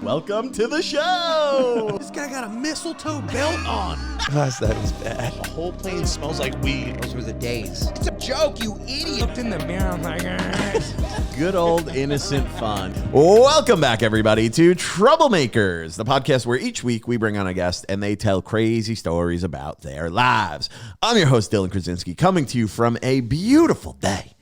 Welcome to the show. This guy got a mistletoe belt on. Gosh, that is bad. The whole plane smells like weed. Those were the days. It's a joke, you idiot. Looked in the mirror, I'm like, Good old innocent fun. Welcome back, everybody, to Troublemakers, the podcast where each week we bring on a guest and they tell crazy stories about their lives. I'm your host, Dylan Krasinski, coming to you from a beautiful day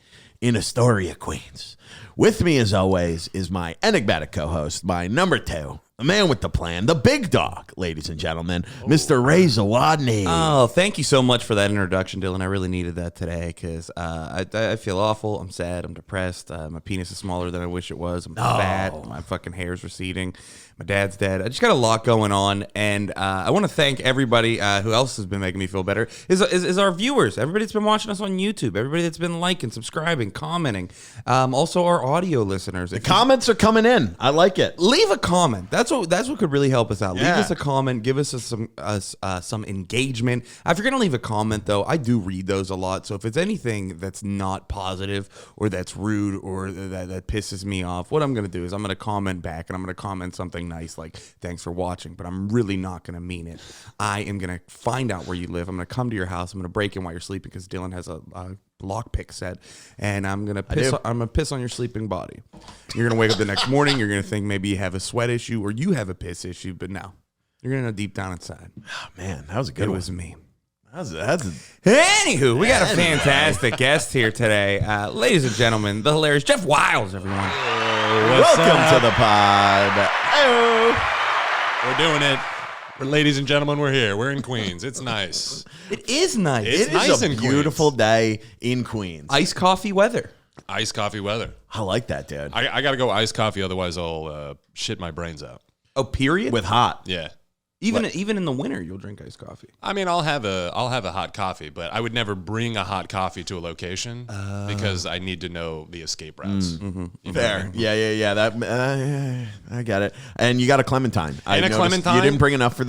in Astoria, Queens. With me, as always, is my enigmatic co-host, my number two, the man with the plan, the big dog, ladies and gentlemen, Mr. Ray Zawodni. Oh, thank you so much for that introduction, Dylan. I really needed that today because I feel awful. I'm sad. I'm depressed. My penis is smaller than I wish it was. I'm fat. My fucking hair's receding. My dad's dead. I just got a lot going on, and I want to thank everybody who else has been making me feel better. Is our viewers, everybody that's been watching us on YouTube, everybody that's been liking, subscribing, commenting, also our audio listeners. The comments are coming in. I like it. Leave a comment. That's what could really help us out. Yeah. Leave us a comment. Give us some engagement. If you're gonna leave a comment, though, I do read those a lot. So if it's anything that's not positive or that's rude or that pisses me off, what I'm gonna do is I'm gonna comment back and I'm gonna comment something nice like "Thanks for watching," but I'm really not gonna mean it. I am gonna find out where you live. I'm gonna come to your house. I'm gonna break in while you're sleeping because Dylan has a lockpick set, and I'm gonna piss on your sleeping body. You're gonna wake up the next morning. You're gonna think maybe you have a sweat issue or you have a piss issue, but no, you're gonna know deep down inside. Oh, man, that was a good one. It was me. Anywho, we got a fantastic guest here today, ladies and gentlemen, the hilarious Jeff Wiles. Everyone, welcome to the pod. We're doing it. Ladies and gentlemen, we're here. We're in Queens. It's nice. it is nice. It's It nice is a in beautiful Queens. day in Queens. Iced coffee weather. Iced coffee weather. I like that, dude. I got to go iced coffee, otherwise I'll shit my brains out. Oh, period. With hot. Yeah. Even in the winter, you'll drink iced coffee. I mean, I'll have a hot coffee, but I would never bring a hot coffee to a location because I need to know the escape routes. You know what I Fair. mean? Yeah. That I got it. And you got a clementine. I And a noticed clementine? You didn't bring enough for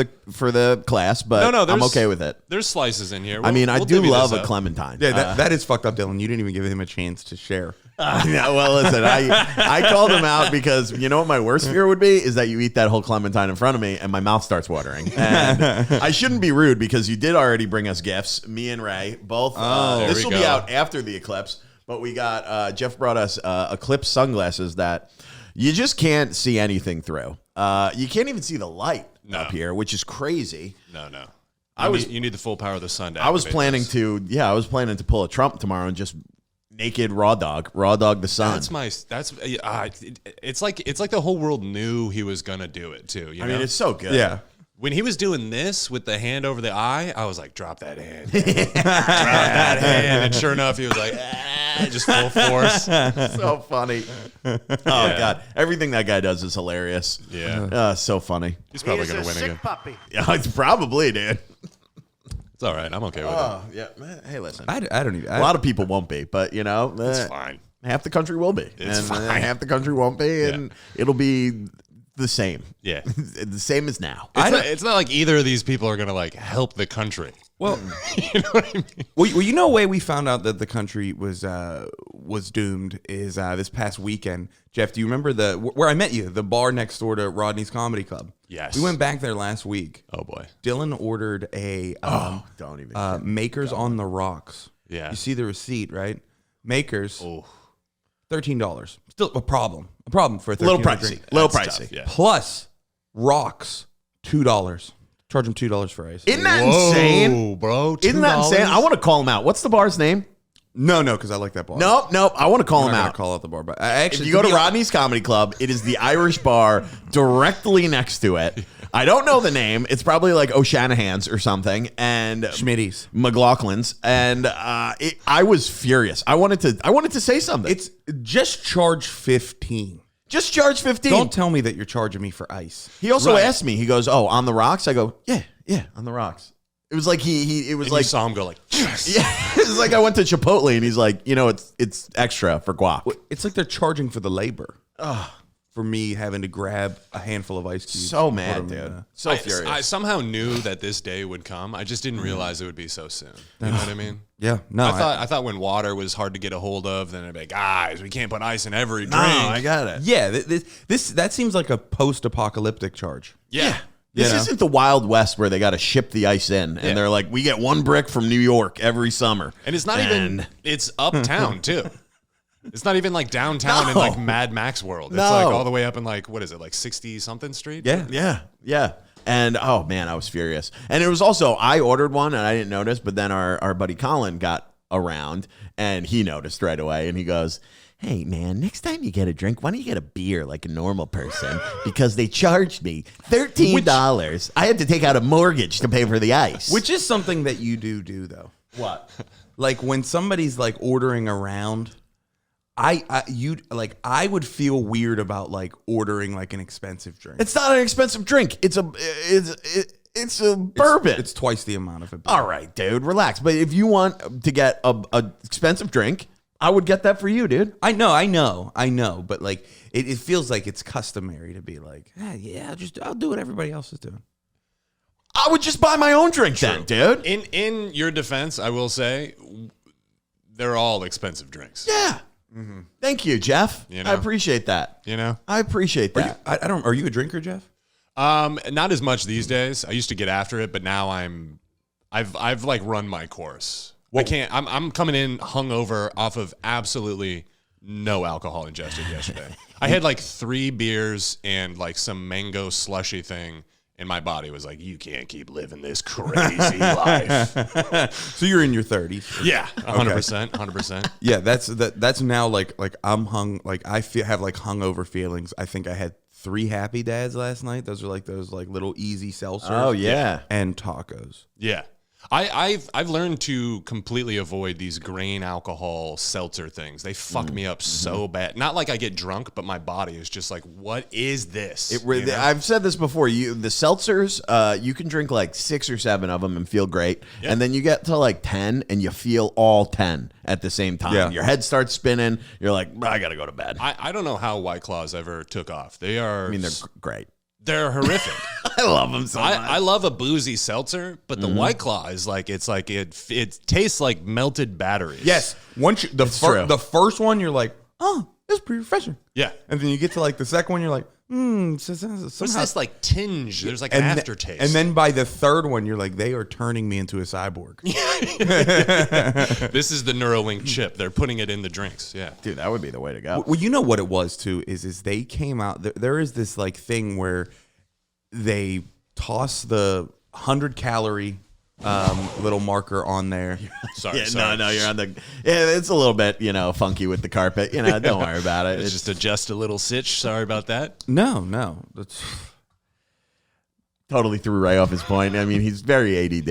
the class, but No, I'm okay with it. There's slices in here. I mean, I We'll do divvy love this a up. clementine. Yeah, that is fucked up, Dylan. You didn't even give him a chance to share. Yeah, well, listen, I called him out because you know what my worst fear would be is that you eat that whole clementine in front of me and my mouth starts watering. And I shouldn't be rude because you did already bring us gifts, me and Ray, both. There This we will go. be out after the eclipse, but we got Jeff brought us eclipse sunglasses that you just can't see anything through. You can't even see the light up here, which is crazy. No. You need the full power of the sun to I was activate planning this. I was planning to pull a Trump tomorrow and just naked raw dog the sun. It's like the whole world knew he was gonna do it too. You know? I mean, it's so good. Yeah. When he was doing this with the hand over the eye, I was like, drop that hand. Drop that hand. And sure enough, he was like, just full force. So funny. Oh, God. Everything that guy does is hilarious. Yeah. So funny. He's probably going to win again. puppy. Yeah, it's probably, dude. It's all right. I'm okay with it. Yeah. Man, hey, listen. I don't even. A lot of people won't be, but, you know. It's fine. Half the country will be. It's and fine. Half the country won't be, and it'll be the same. Yeah. The same as now. It's not like either of these people are going to like help the country. Well, You know what I mean? well, you know, a way we found out that the country was doomed is this past weekend. Jeff, do you remember where I met you, the bar next door to Rodney's Comedy Club? Yes. We went back there last week. Oh, boy. Dylan ordered a Don't even. Makers on the Rocks. Yeah. You see the receipt, right? Makers, Oh, $13. Still a problem. A problem for a Little $13 pricey. drink. Little That's pricey. tough, yeah. Plus, rocks, $2. Charge them $2 for ice. Isn't that insane? Whoa, bro. Isn't that insane? I want to call him out. What's the bar's name? No, because I like that bar. Nope. I want to call I'm him not gonna out. call out the bar, but I actually, If you go to Rodney's Comedy Club, it is the Irish bar directly next to it. I don't know the name. It's probably like O'Shanahan's or something, and Schmitty's. McLaughlin's, and I was furious. I wanted to say something. It's just charge 15. Just charge 15. Don't tell me that you're charging me for ice. He also Right. asked me. He goes, "Oh, on the rocks?" I go, "Yeah, on the rocks." It was like it was And like you saw him go like, yes. yeah, it was like I went to Chipotle and he's like, "You know, it's extra for guac." It's like they're charging for the labor. for me having to grab a handful of ice cubes. So and mad, put 'em in dude. So furious. I somehow knew that this day would come. I just didn't realize it would be so soon. You know what I mean? Yeah, no, I thought when water was hard to get a hold of, then it'd be like, guys, we can't put ice in every drink. No, I got it. yeah. That seems like a post-apocalyptic charge. Yeah. This You know? isn't the Wild West where they got to ship the ice in, and Yeah. they're like, we get 1 brick from New York every summer. And it's not even, it's uptown too. It's not even like downtown in No. like Mad Max world. It's No. like all the way up in like, what is it, like 60 something street? Yeah. Yeah. And oh man, I was furious. And it was also, I ordered one and I didn't notice, but then our buddy Colin got around and he noticed right away and he goes, hey man, next time you get a drink, why don't you get a beer like a normal person? Because they charged me $13. I had to take out a mortgage to pay for the ice. Which is something that you do though. what? Like when somebody's like ordering around, I would feel weird about like ordering like an expensive drink. It's not an expensive drink. It's a bourbon. It's twice the amount of it. All right, dude, relax. But if you want to get a expensive drink, I would get that for you, dude. I know, but like it feels like it's customary to be like, yeah, I'll do what everybody else is doing. I would just buy my own drink then, dude. In your defense, I will say they're all expensive drinks. Yeah. Thank you, Jeff. You know? I appreciate that. You know? I appreciate that. I don't. Are you a drinker, Jeff? Not as much these days. I used to get after it, but now I've like run my course. I can't. I'm coming in hungover off of absolutely no alcohol ingested yesterday. I had like 3 beers and like some mango slushy thing, and my body was like, "You can't keep living this crazy life." So you're in your 30s. Yeah, 100%, 100%. Yeah, that's now like I'm I have like hungover feelings. I think I had 3 Happy Dads last night. Those are like those like little easy seltzers. Oh, yeah. And tacos. Yeah. I've learned to completely avoid these grain alcohol seltzer things. They fuck me up so bad. Not like I get drunk, but my body is just like, what is this? You know? I've said this before. The seltzers, you can drink like 6 or 7 of them and feel great, and then you get to like 10 and you feel all 10 at the same time. Yeah. Your head starts spinning. You're like, I gotta go to bed. I don't know how White Claws ever took off. They are. I mean, they're great. They're horrific. I love them so much. I love a boozy seltzer, but the White Claw is like it tastes like melted batteries. Yes. Once true. the first one, you're like, oh, this is pretty refreshing. Yeah. And then you get to like the second one, you're like, What's this like tinge? There's like an aftertaste. And then by the third one, you're like, they are turning me into a cyborg. This is the Neuralink chip. They're putting it in the drinks. Yeah. Dude, that would be the way to go. Well, you know what it was too is they came out. There is this like thing where they toss the 100-calorie little marker on there. Sorry. No, you're on the. Yeah, it's a little bit, funky with the carpet. Don't worry about it. It's just adjust a little sitch. Sorry about that. No, that's totally threw Ray off his point. I mean, he's very ADD.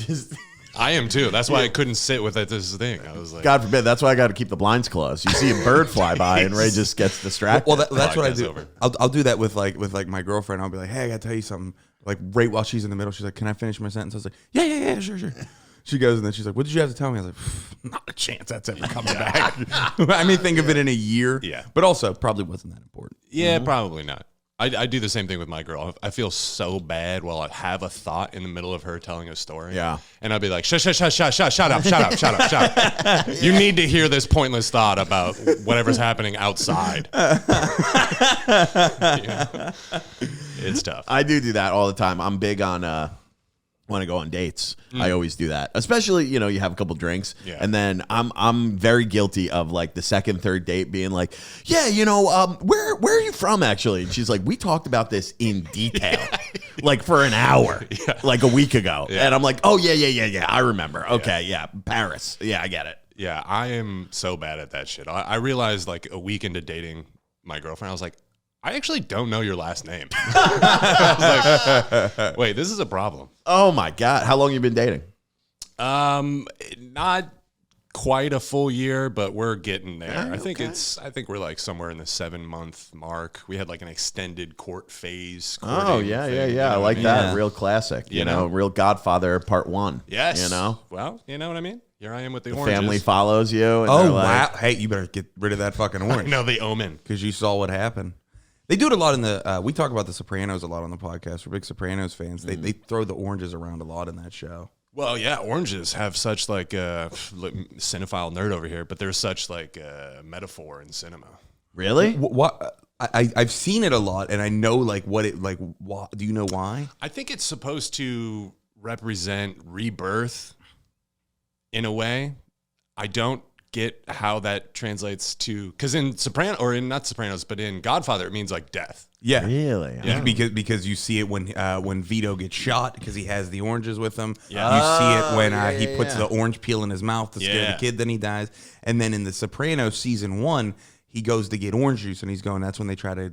Just. I am too. That's why I couldn't sit with it. This thing. I was like, God forbid. That's why I got to keep the blinds closed. You see a bird fly by, and Ray just gets distracted. well. That's what I Podcast do. over. I'll do that with my girlfriend. I'll be like, hey, I gotta tell you something. Like right while she's in the middle, she's like, can I finish my sentence? I was like, yeah, sure. She goes, and then she's like, what did you have to tell me? I was like, not a chance that's ever coming back. I mean, think of it in a year. Yeah. But also, probably wasn't that important. yeah, probably not. I do the same thing with my girl. I feel so bad while I have a thought in the middle of her telling a story. Yeah. And I'll be like, shut up. You need to hear this pointless thought about whatever's happening outside. It's tough. I do that all the time. I'm big on when I go on dates. I always do that. Especially, you have a couple drinks. Yeah. And then I'm very guilty of like the second, third date being like, yeah, where are you from actually? And she's like, we talked about this in detail, like for an hour, like a week ago. Yeah. And I'm like, oh yeah. I remember. Okay. Yeah. Paris. Yeah, I get it. Yeah, I am so bad at that shit. I realized like a week into dating my girlfriend, I was like, I actually don't know your last name. I was like, wait, this is a problem. Oh my God. How long you been dating? Not quite a full year, but we're getting there. I think we're like somewhere in the 7-month mark. We had like an extended court phase. Oh yeah. I like that. Yeah. Real classic. You know? Real Godfather Part 1. Yes. Well, you know what I mean? Here I am with the oranges. family follows you. And Oh, they're wow. like, Hey, you better get rid of that fucking orange. No, the Omen. Because you saw what happened. They do it a lot in the. We talk about the Sopranos a lot on the podcast. We're big Sopranos fans. They throw the oranges around a lot in that show. Well, yeah, oranges have such like cinephile nerd over here, but there's such like metaphor in cinema. Really? What? I've seen it a lot, and I know like what it like. Do you know why? I think it's supposed to represent rebirth in a way. I don't get how that translates to, because in not Sopranos, but in Godfather, it means like death. Yeah, Really? Yeah. Because you see it when Vito gets shot because he has the oranges with him. Yeah. You see it when he puts the orange peel in his mouth to scare Yeah. the kid, then he dies. And then in the Sopranos season 1, he goes to get orange juice and he's going. That's when they try to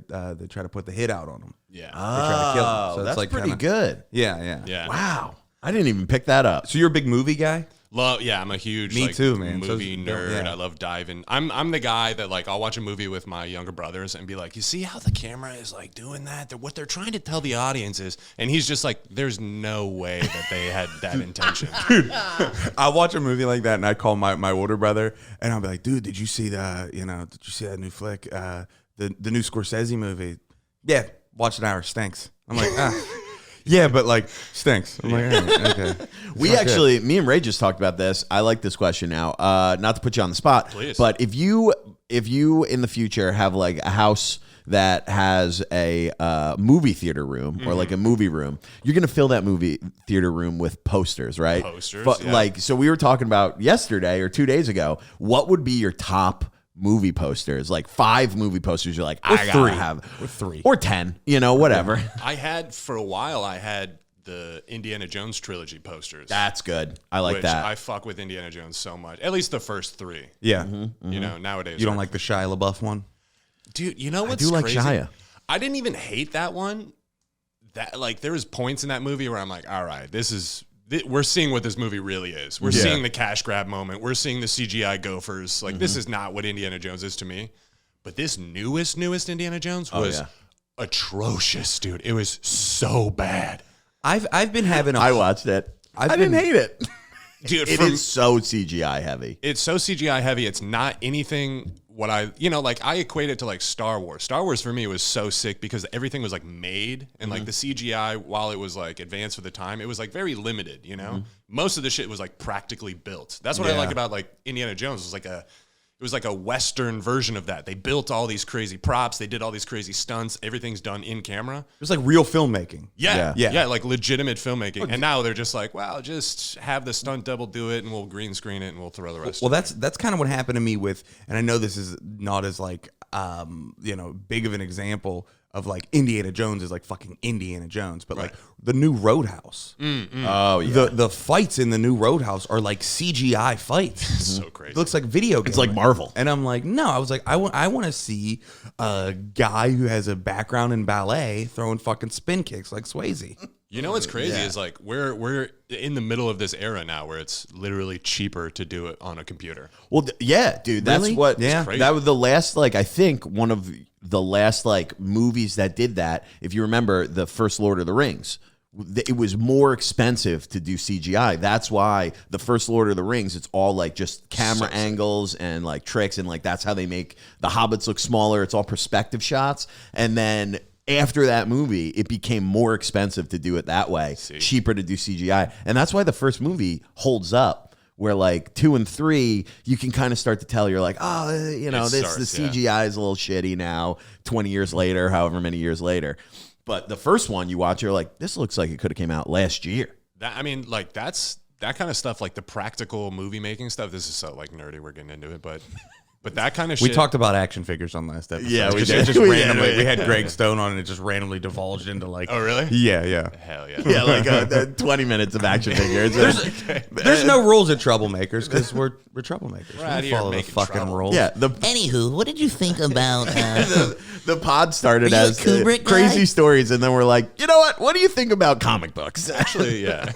put the hit out on him. Yeah. They try to kill him. So it's that's like pretty kinda, good. Yeah. Yeah. Wow. I didn't even pick that up. So you're a big movie guy? Yeah, I'm a huge Me like, too, man. movie So- nerd. yeah. I love diving. I'm the guy that like I'll watch a movie with my younger brothers and be like, you see how the camera is like doing that? What they're trying to tell the audience is, and he's just like, there's no way that they had that intention. I watch a movie like that and I call my older brother and I'll be like, dude, did you see that new flick? The new Scorsese movie? Yeah, watch an hour, stinks. I'm like, yeah, but like stinks. I'm like, okay. We actually, me and Ray just talked about this. I like this question now. Not to put you on the spot, Please. but if you in the future have like a house that has a movie theater room or like a movie room, you're gonna fill that movie theater room with posters, right? Posters, But yeah. like, so we were talking about yesterday or 2 days ago. What would be your top movie posters? Like 5 movie posters. You're like, I gotta 3. have, Or 3. or 10. Whatever. I had for a while. I had the Indiana Jones trilogy posters. That's good. I like which that. I fuck with Indiana Jones so much. At least the first 3. Yeah. You know, nowadays You don't like the Shia LaBeouf one? dude. You know what's do like crazy? Shia. I didn't even hate that one. That like there was points in that movie where I'm like, all right, we're seeing what this movie really is. We're seeing the cash grab moment. We're seeing the CGI gophers. Like this is not what Indiana Jones is to me. But this newest Indiana Jones was atrocious, dude. It was so bad. I've been having I watched it. I didn't hate it. Dude, It is so CGI heavy. it's so CGI heavy. It's not anything what I equate it to like Star Wars. Star Wars for me was so sick because everything was like made and like the CGI, while it was like advanced for the time, it was like very limited, you know? Most of the shit was like practically built. That's what I like about like Indiana Jones. It was like a Western version of that. They built all these crazy props. They did all these crazy stunts. Everything's done in camera. It was like real filmmaking. Yeah, like legitimate filmmaking. And now they're just like, well, just have the stunt double do it, and we'll green screen it, and we'll throw the rest. Well, that's kind of what happened to me with, and I know this is not as like big of an example of like Indiana Jones is like fucking Indiana Jones, but like the new Roadhouse. Oh yeah. The fights in the new Roadhouse are like CGI fights. so crazy. It looks like video games. It's like Marvel. And I'm like, no, I was like, I want to see a guy who has a background in ballet throwing fucking spin kicks like Swayze. You know what's crazy is like we're in the middle of this era now where it's literally cheaper to do it on a computer. Well, yeah, dude. That's Really? what. Yeah. crazy. That was the last. Like, I think one of the last like movies that did that. If you remember, the first Lord of the Rings. It was more expensive to do CGI. That's why the first Lord of the Rings, it's all like just camera angles and like tricks, and like that's how they make the hobbits look smaller. It's all perspective shots, and then after that movie, it became more expensive to do it that way, cheaper to do CGI. And that's why the first movie holds up, where like 2 and 3, you can kind of start to tell, you're like, oh, the CGI is a little shitty now, 20 years later, however many years later. But the first one you watch, you're like, this looks like it could have came out last year. That that kind of stuff, like the practical movie making stuff. This is so like nerdy. We're getting into it, but that kind of shit. We talked about action figures on last episode. Yeah, we It did. just We randomly, did. we had Greg Stone on, and it just randomly divulged into like. Oh, really? Yeah. Hell yeah. Yeah, like 20 minutes of action figures. There's no rules at Troublemakers because we're troublemakers. We're out We here follow the making fucking trouble. rules. Yeah, Anywho, what did you think about the pod started Are you a as Kubrick crazy guy? stories, and then we're like, you know what? What do you think about comic books? Actually, yeah.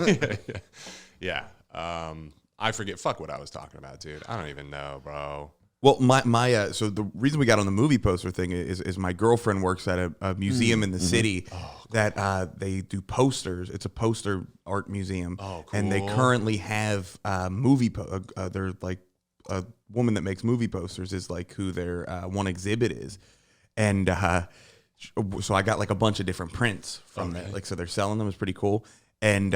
I forget. Fuck what I was talking about, dude. I don't even know, bro. Well, my so the reason we got on the movie poster thing is my girlfriend works at a museum in the city that they do posters. It's a poster art museum. Oh, cool. And they currently have movie. They're like a woman that makes movie posters is like who their one exhibit is, and so I got like a bunch of different prints from that. Like, so they're selling them. It's pretty cool. And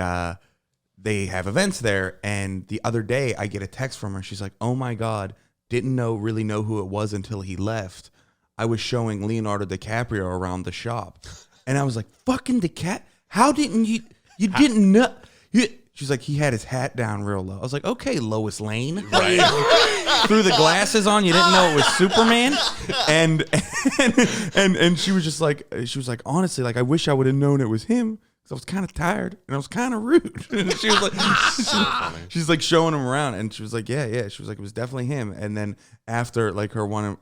they have events there. And the other day I get a text from her. She's like, oh my God, didn't really know who it was until he left. I was showing Leonardo DiCaprio around the shop. And I was like, fucking DiCaprio? How didn't you didn't know? She's like, he had his hat down real low. I was like, okay, Lois Lane. Right. Threw the glasses on. You didn't know it was Superman. And she was just like, honestly, like, I wish I would have known it was him. I was kind of tired and I was kind of rude. And she was like, she's like showing him around, and she was like, yeah. She was like, it was definitely him. And then after, like, her one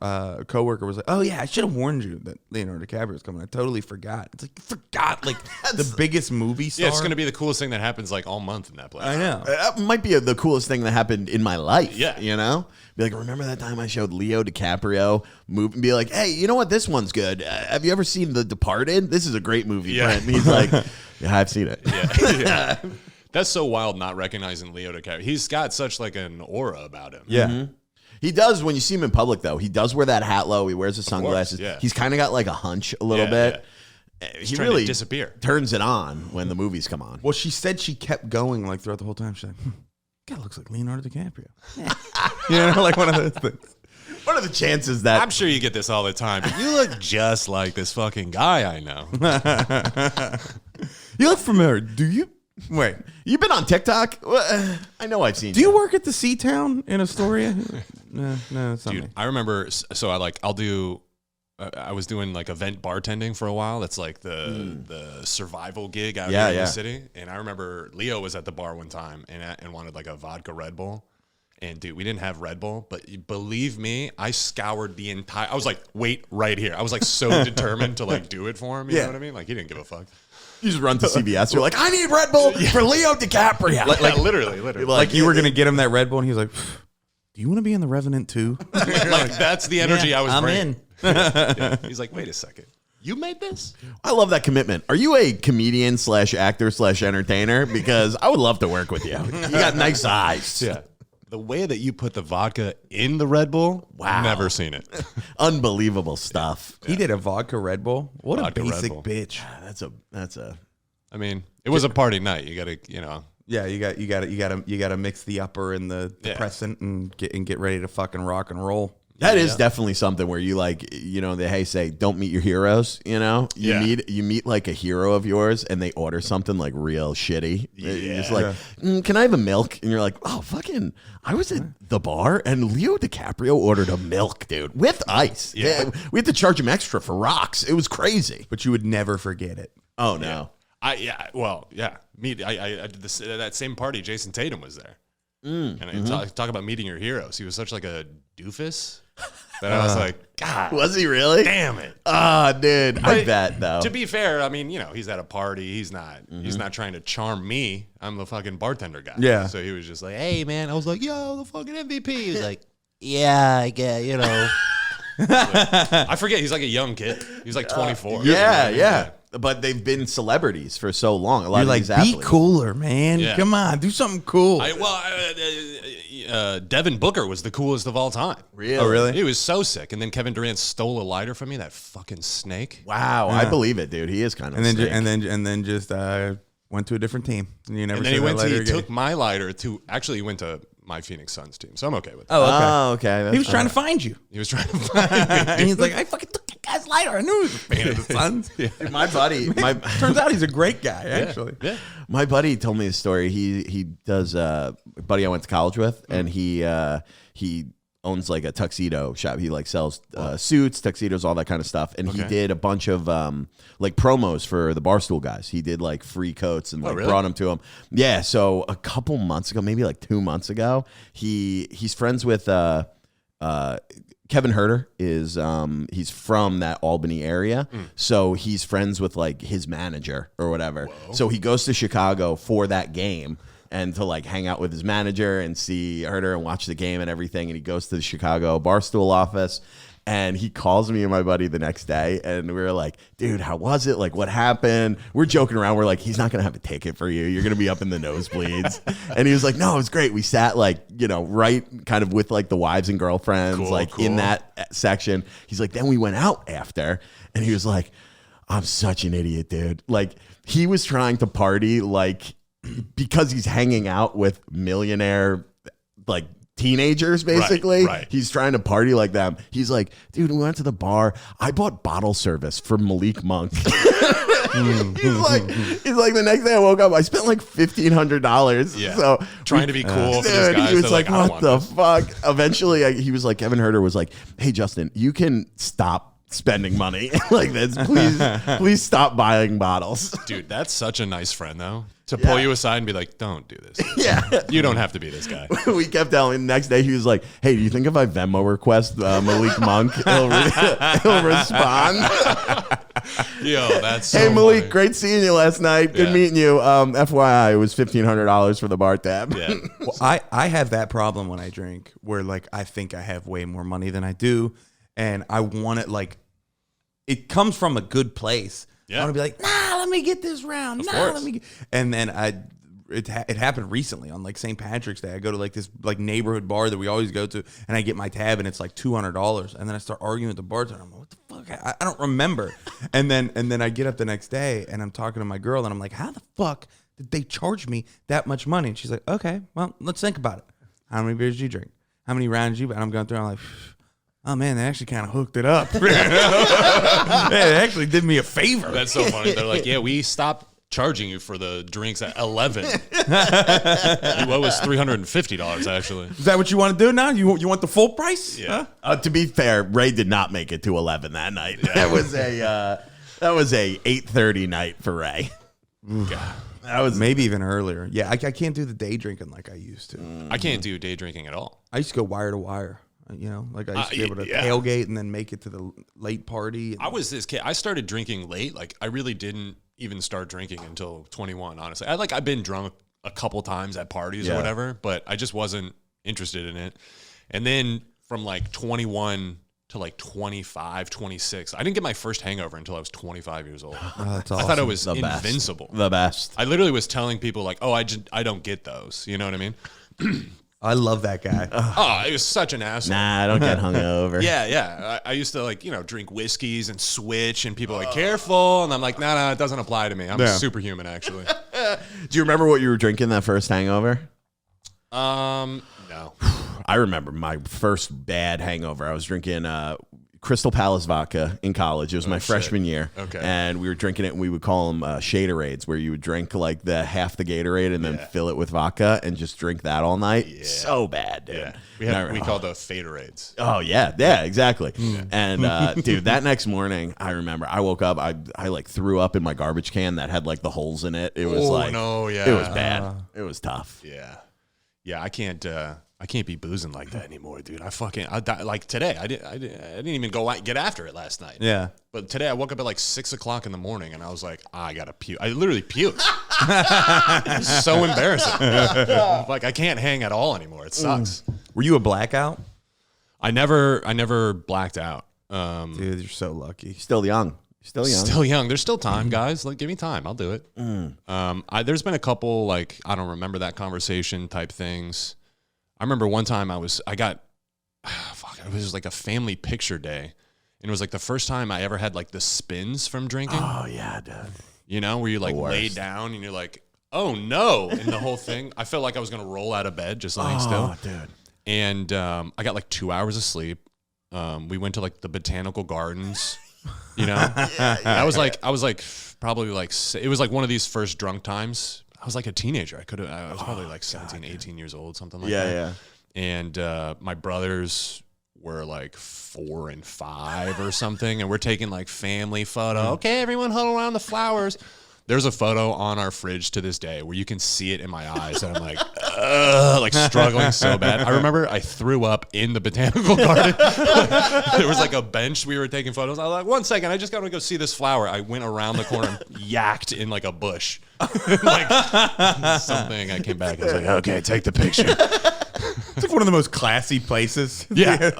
coworker was like, oh yeah, I should have warned you that Leonardo DiCaprio was coming. I totally forgot. It's like, you forgot, like, the biggest movie star. Yeah, it's gonna be the coolest thing that happens like all month in that place. I know. That might be the coolest thing that happened in my life. Yeah. You know? Be like, remember that time I showed Leo DiCaprio movie? And be like, hey, you know what? This one's good. Have you ever seen The Departed? This is a great movie, Brent. And he's like, yeah, I've seen it. Yeah. That's so wild, not recognizing Leo DiCaprio. He's got such like an aura about him. Yeah. Mm-hmm. He does, when you see him in public, though, he does wear that hat low. He wears the sunglasses. Yeah. He's kind of got like a hunch a little bit. He trying to really disappear. turns it on when the movies come on. Well, she said she kept going, like, throughout the whole time. She's like, God, looks like Leonardo DiCaprio. You know, like one of those things. What are the chances that... I'm sure you get this all the time, but you look just like this fucking guy I know. You look familiar. Do you? Wait. You've been on TikTok? I know I've seen Do you work at the Sea Town in Astoria? No, it's not me. Dude, I remember, so I was doing like event bartending for a while. That's like the survival gig out here in the city. And I remember Leo was at the bar one time and wanted like a vodka Red Bull. And dude, we didn't have Red Bull, but believe me, I scoured the entire, I was like, wait right here. I was like so determined to like do it for him. You know what I mean? Like he didn't give a fuck. You just run to CVS. You're like, I need Red Bull for Leo DiCaprio. Like literally. Like you were going to get him that Red Bull, and he was like, do you want to be in The Revenant too? Like that's the energy I was I'm bringing. in. Yeah. He's like, wait a second. You made this? I love that commitment. Are you a comedian / actor / entertainer? Because I would love to work with you. You got nice eyes. Yeah. The way that you put the vodka in the Red Bull, Wow. Never seen it. Unbelievable stuff. He did a vodka Red Bull. What Vodka a Red basic Bull. bitch. That's a. I mean, it was a party night. You gotta, you know. Yeah, you gotta mix the upper and the depressant and get ready to fucking rock and roll. That is definitely something where you like, you know, they say don't meet your heroes. You know, you meet like a hero of yours, and they order something like real shitty. You're just like, can I have a milk? And you're like, oh fucking, I was at the bar and Leo DiCaprio ordered a milk, dude, with ice. Yeah, we had to charge him extra for rocks. It was crazy, But you would never forget it. Oh no. I did this, that same party. Jason Tatum was there, and talk about meeting your heroes. He was such like a doofus that I was like, God, Was he really? damn it. Ah, dude, I bet though. To be fair, I mean, you know, he's at a party. He's not trying to charm me. I'm the fucking bartender guy. Yeah. So he was just like, hey man, I was like, yo, the fucking MVP. He was like, Yeah, I get, you know. I forget. He's like a young kid. He's like 24. Yeah. But they've been celebrities for so long. A lot You're of like, these be athletes. cooler, man. Yeah. Come on, do something cool. Devin Booker was the coolest of all time. Really? Oh, really? He was so sick. And then Kevin Durant stole a lighter from me. That fucking snake. Wow, I believe it, dude. He is kind of. and then sick. and then just went to a different team. And you never And then saw he that later he again. took my lighter to, actually he went to my Phoenix Suns team. So I'm okay with that. Oh, okay. Oh, okay. That's He was trying to find you. He was trying to find me. And he's like, I fucking took that guy's lighter. I knew he was a fan of the Suns. Dude, my buddy, Turns out he's a great guy, actually. Yeah. my buddy told me a story. He does a buddy I went to college with, and he owns like a tuxedo shop. He like sells suits, tuxedos, all that kind of stuff. And he did a bunch of like promos for the Barstool guys. He did like free coats and like brought them to them. Yeah. So a couple months ago, maybe like 2 months ago, he's friends with Kevin Herter is he's from that Albany area. So he's friends with like his manager or whatever. Whoa. So he goes to Chicago for that game and to like hang out with his manager and see Herter and watch the game and everything. And he goes to the Chicago Barstool office and he calls me and my buddy the next day. And we were like, dude, how was it? Like, what happened? We're joking around. We're like, he's not going to have a ticket for you. You're going to be up in the nosebleeds. And he was like, no, it was great. We sat like, you know, right kind of with like the wives and girlfriends, in that section. He's like, then we went out after. And he was like, I'm such an idiot, dude. Like, he was trying to party, like, because he's hanging out with millionaire, like, teenagers, basically. Right. He's trying to party like them. He's like, dude, we went to the bar. I bought bottle service for Malik Monk. he's like, the next day I woke up, I spent like $1,500. Yeah. So Trying to be cool for these dude, guys. he was They're like, I don't what want the this. fuck? Eventually, he was like, Kevin Herter was like, hey, Justin, you can stop spending money like this. Please stop buying bottles. Dude, that's such a nice friend, though. To pull you aside and be like, don't do this. Yeah. You don't have to be this guy. We kept telling him the next day, he was like, hey, do you think if I Venmo request Malik Monk, he'll respond? Yo, that's so Hey, Malik, funny. great seeing you last night. Good Yeah. meeting you. FYI, it was $1,500 for the bar tab. Yeah. Well, I have that problem when I drink where like I think I have way more money than I do, and I want it like it comes from a good place. Yeah. I want to be like, nah, let me get this round. Nah, course. let me get, and then it happened recently on like St. Patrick's Day. I go to like this like neighborhood bar that we always go to, and I get my tab, and it's like $200, and then I start arguing with the bartender. I'm like, what the fuck? I don't remember. and then I get up the next day, and I'm talking to my girl, and I'm like, how the fuck did they charge me that much money? And she's like, okay, well, let's think about it. How many beers do you drink? How many rounds do you? And I'm going through. I'm like, oh man, they actually kind of hooked it up. Man, they actually did me a favor. That's so funny. They're like, yeah, we stopped charging you for the drinks at 11. What was $350 actually? Is that what you want to do now? You want the full price? Yeah. To be fair, Ray did not make it to 11 that night. That was a 8:30 night for Ray. That was maybe even earlier. Yeah, I can't do the day drinking like I used to. I can't do day drinking at all. I used to go wire to wire. You know, like I used to be able to yeah. tailgate and then make it to the late party. I was this kid. I started drinking late. Like I really didn't even start drinking until 21. Honestly, I've been drunk a couple times at parties or whatever, but I just wasn't interested in it. And then from like 21 to like 25, 26, I didn't get my first hangover until I was 25 years old. Oh, that's awesome. I thought it was The best. invincible. The best. I literally was telling people like, oh, I don't get those. You know what I mean? I love that guy. Oh, it was such an asshole. Nah, I don't get hungover. Yeah. I used to like, drink whiskeys and switch, and people are like, careful. And I'm like, no, it doesn't apply to me. I'm superhuman, actually. Do you remember what you were drinking that first hangover? No. I remember my first bad hangover. I was drinking Crystal Palace vodka in college. It was my freshman year. Okay. And we were drinking it, and we would call them Shaderades, where you would drink like half the Gatorade and then fill it with vodka and just drink that all night. Yeah. So bad, dude. Yeah. We called the Faderades. Oh yeah, exactly. And dude, that next morning, I remember I woke up, I like threw up in my garbage can that had like the holes in it. It was it was bad. It was tough. Yeah. I can't be boozing like that anymore, dude. Like today, I didn't even go out and get after it last night. Yeah. But today I woke up at like 6 o'clock in the morning, and I was like, I gotta puke. I literally puked. It's so embarrassing. Like I can't hang at all anymore. It sucks. Were you a blackout? I never blacked out. Dude, you're so lucky. Still young. Still young. There's still time, guys. Like, give me time. I'll do it. There's been a couple like I don't remember that conversation type things. I remember one time it was like a family picture day, and it was like the first time I ever had like the spins from drinking. Oh yeah, dude. You know, where you like lay down and you're like, oh no, and the whole thing. I felt like I was gonna roll out of bed just laying still. Dude. And I got like 2 hours of sleep. We went to like the botanical gardens. You know, I was like probably like it was like one of these first drunk times. I was like a teenager. I was probably like 17, 18 years old, something like that. Yeah. And my brothers were like 4 and 5 or something, and we're taking like family photo. Okay, everyone huddle around the flowers. There's a photo on our fridge to this day where you can see it in my eyes, and I'm like struggling so bad. I remember I threw up in the botanical garden. There was like a bench we were taking photos. I was like, 1 second, I just got to go see this flower. I went around the corner and yacked in like a bush. Like something. I came back and was like, okay, take the picture. It's like one of the most classy places. Yeah.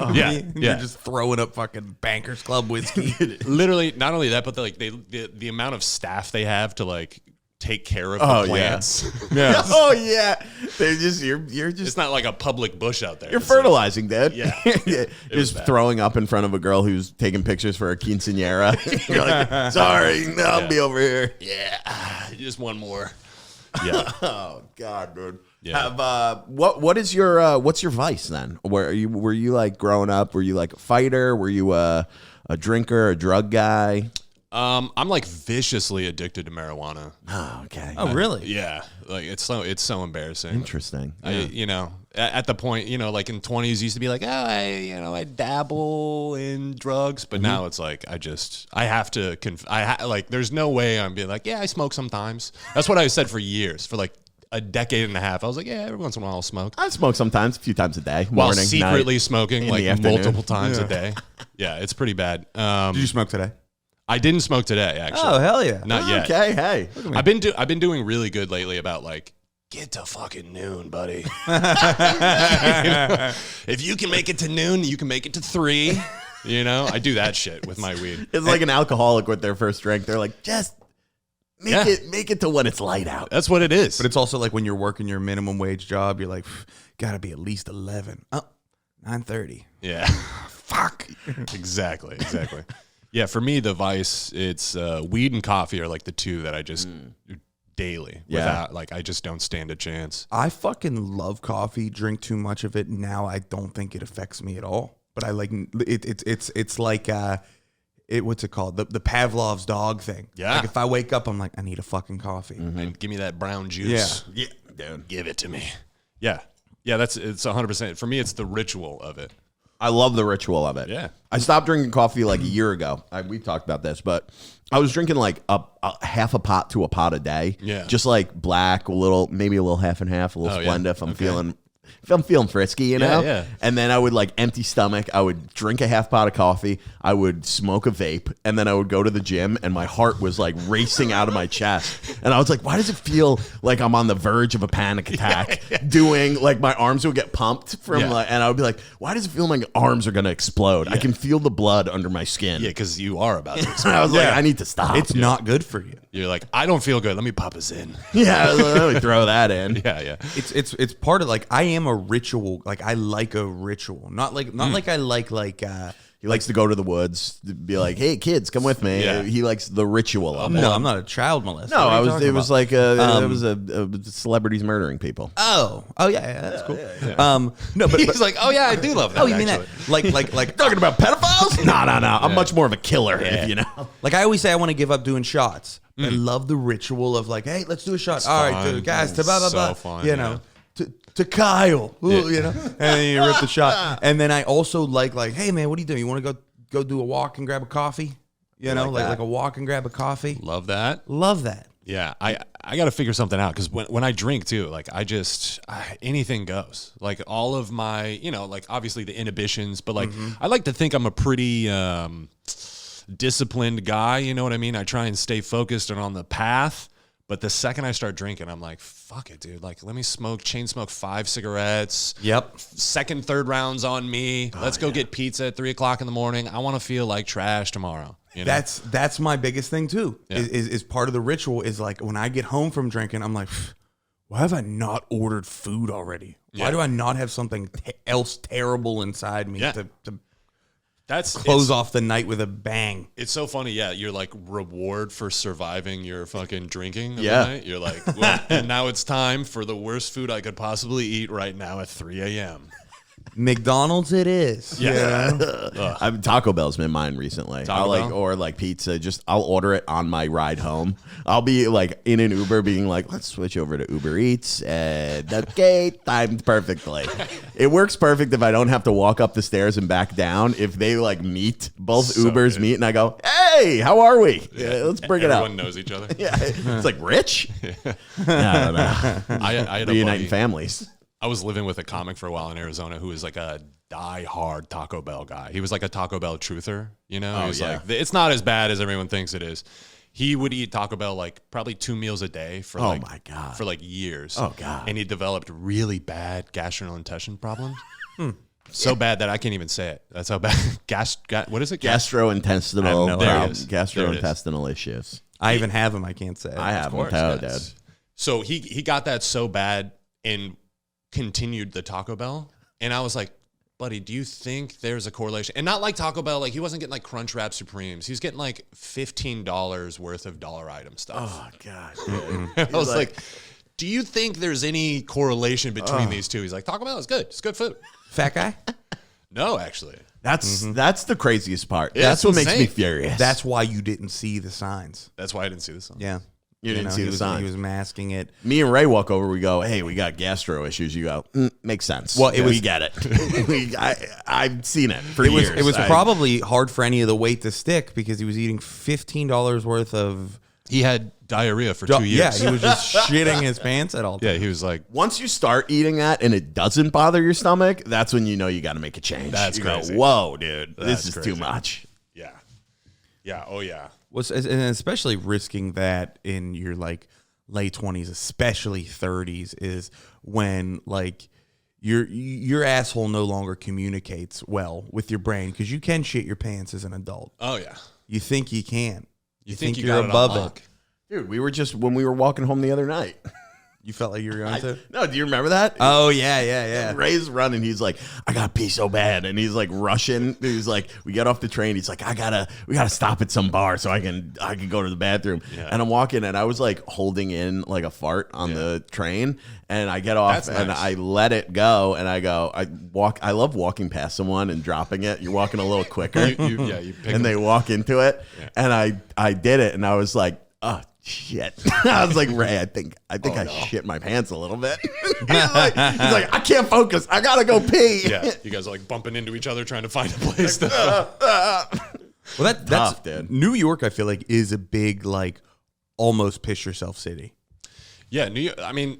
You're just throwing up fucking Bankers Club whiskey. Literally, not only that, but the amount of staff they have to like take care of the plants. Yeah. Oh yeah, they just you're just It's not like a public bush out there. you're It's like- fertilizing, dude. Yeah. Just was bad. throwing up in front of a girl who's taking pictures for a quinceañera. You're like, sorry, no, I'll be over here. yeah, just one more. Yeah. Oh God, dude. Yeah. Have, what is your what's your vice then? Were you like growing up? Were you like a fighter? Were you a drinker, a drug guy? I'm like viciously addicted to marijuana. Oh, okay. Oh, really? Yeah, like it's so embarrassing. Interesting. At the point, like in 20s, used to be like, oh, I dabble in drugs, but now it's like I have to like there's no way I'm being like, yeah, I smoke sometimes. That's what I said for years, for like a decade and a half. I was like, yeah, every once in a while I'll smoke. I smoke sometimes, a few times a day, While morning, secretly night, smoking in like the afternoon. multiple times a day. Yeah, it's pretty bad. Did you smoke today? I didn't smoke today, actually. Oh, hell yeah. Not yet. Okay, hey. I've been doing really good lately about like, get to fucking noon, buddy. If you can make it to noon, you can make it to 3. I do that shit with my weed. It's like an alcoholic with their first drink. They're like, just make it to when it's light out. That's what it is. But it's also like when you're working your minimum wage job, you're like, gotta be at least 11. Oh, 9:30. Yeah. Fuck. Exactly. Yeah, for me, the vice, it's weed and coffee are like the two that I just daily. Yeah. Without, like, I just don't stand a chance. I fucking love coffee, drink too much of it. Now I don't think it affects me at all. But I like it. It's like what's it called? The Pavlov's dog thing. Yeah. Like if I wake up, I'm like, I need a fucking coffee. And give me that brown juice. Yeah, dude. Give it to me. Yeah. Yeah, it's 100%. For me, it's the ritual of it. I love the ritual of it. Yeah. I stopped drinking coffee like a year ago. We talked about this, but I was drinking like a half a pot to a pot a day. Yeah. Just like black, maybe a little half and half, a little Oh, yeah. Splenda if I'm feeling frisky, Yeah. And then I would like empty stomach. I would drink a half pot of coffee. I would smoke a vape, and then I would go to the gym, and my heart was like racing out of my chest. And I was like, why does it feel like I'm on the verge of a panic attack? Doing like my arms would get pumped from Yeah. and I would be like, why does it feel like my arms are gonna explode? I can feel the blood under my skin. Yeah, because you are about to. And I was like, I need to stop. It's not good for you. You're like, I don't feel good. Let me pop us in. Yeah, let me throw that in. Yeah. It's part of like I am a ritual. Like I like a ritual. Not like I like He likes to go to the woods, to be like, "Hey, kids, come with me." Yeah. He likes the ritual of it. no, I'm not a child molester. No, What are you talking it was about? like it was a celebrities murdering people. Oh yeah, that's cool. No, but He's like, oh, yeah, I do love that. oh, you mean that? actually. Like Talking about pedophiles? No. I'm much more of a killer, if you know. Like I always say, I want to give up doing shots. I love the ritual of like, hey, let's do a shot. All right, fun. dude, guys, to blah blah So blah. fun, you yeah. know, to Kyle, ooh, you know, and then you rip the shot. And then I also like, hey man, what are you doing? You want to go do a walk and grab a coffee? You know, like a walk and grab a coffee. Love that. Love that. Yeah, I got to figure something out because when I drink too, like anything goes. Like all of my, like obviously the inhibitions, but like I like to think I'm a pretty disciplined guy. You know what I mean? I try and stay focused and on the path. But the second I start drinking, I'm like, fuck it, dude. Like, let me chain smoke 5 cigarettes. Yep. Second, third rounds on me. Let's go get pizza at 3 o'clock in the morning. I want to feel like trash tomorrow. You know? That's my biggest thing too. Yeah. Is part of the ritual is like when I get home from drinking, I'm like, why have I not ordered food already? Why Yeah. do I not have something else terrible inside me Yeah. to That's close off the night with a bang? It's so funny, yeah. You're like reward for surviving your fucking drinking. Of Yeah. the night. You're like, well, and now it's time for the worst food I could possibly eat right now at 3 a.m. McDonald's it is. Yeah. Taco Bell's been mine recently. Taco Bell? Or like pizza. I'll order it on my ride home. I'll be like in an Uber, being like, let's switch over to Uber Eats, and okay, timed perfectly. It works perfect if I don't have to walk up the stairs and back down. If they like meet, both So Ubers good. meet, and I go, hey, how are we? Yeah, let's bring it Everyone up. knows each other. Yeah, it's like Rich. I don't know. I had a Reuniting buddy. families. I was living with a comic for a while in Arizona who was like a die-hard Taco Bell guy. He was like a Taco Bell truther, you know? Oh, He was yeah. like, it's not as bad as everyone thinks it is. He would eat Taco Bell like probably 2 meals a day for Oh, my God. for like years. Oh, God. And he developed really bad gastrointestinal problems. So bad that I can't even say it. That's how bad. What is it? Gastrointestinal I have no idea. problems. Gastrointestinal issues. I even have them. I can't say. I have them, yes. dude. So he got that so bad and continued the Taco Bell. And I was like, buddy, do you think there's a correlation? And not like Taco Bell, like he wasn't getting like Crunchwrap Supremes. He's getting like $15 worth of dollar item stuff. Oh, God. I was like, do you think there's any correlation between these two? He's like, Taco Bell is good. It's good food. Fat guy? No, actually. That's the craziest part. Yeah, that's what makes me insane. furious. That's why you didn't see the signs. That's why I didn't see this song. Yeah. You didn't see he the was, sign. He was masking it. Me and Ray walk over. We go, hey, we got gastro issues. You go, makes sense. Well, we get it. I've seen it for years. It was probably hard for any of the weight to stick because he was eating $15 worth of. He had diarrhea for 2 years. Yeah, he was just shitting his pants at all. Yeah, he was like, Once you start eating that and it doesn't bother your stomach, that's when you know you got to make a change. That's you crazy. Go, whoa, dude, That's this is crazy. too much. yeah. Yeah, oh yeah. And especially risking that in your like late 20s, especially 30s, is when like your asshole no longer communicates well with your brain because you can shit your pants as an adult. Oh yeah. You think you can. You think you you're got it on above lock. it. Dude, we were just, when we were walking home the other night. You felt like you were going to? No, do you remember that? Oh, yeah. Ray's running. He's like, I gotta pee so bad, and he's like rushing. He's like, we get off the train. He's like, we gotta stop at some bar so I can go to the bathroom. Yeah. And I'm walking, and I was like holding in like a fart on the train, and I get off, That's and nice. I let it go, and I go, I love walking past someone and dropping it. You're walking a little quicker, You pick and they them. walk into it, Yeah. and I did it, and I was like, oh. Shit. I was like, Ray, I think I shit my pants a little bit. he's like, I can't focus. I gotta go pee. Yeah, you guys are like bumping into each other trying to find a place to. Well, that's Tough, dude. New York, I feel like, is a big, like, almost piss yourself city. Yeah, New York. I mean,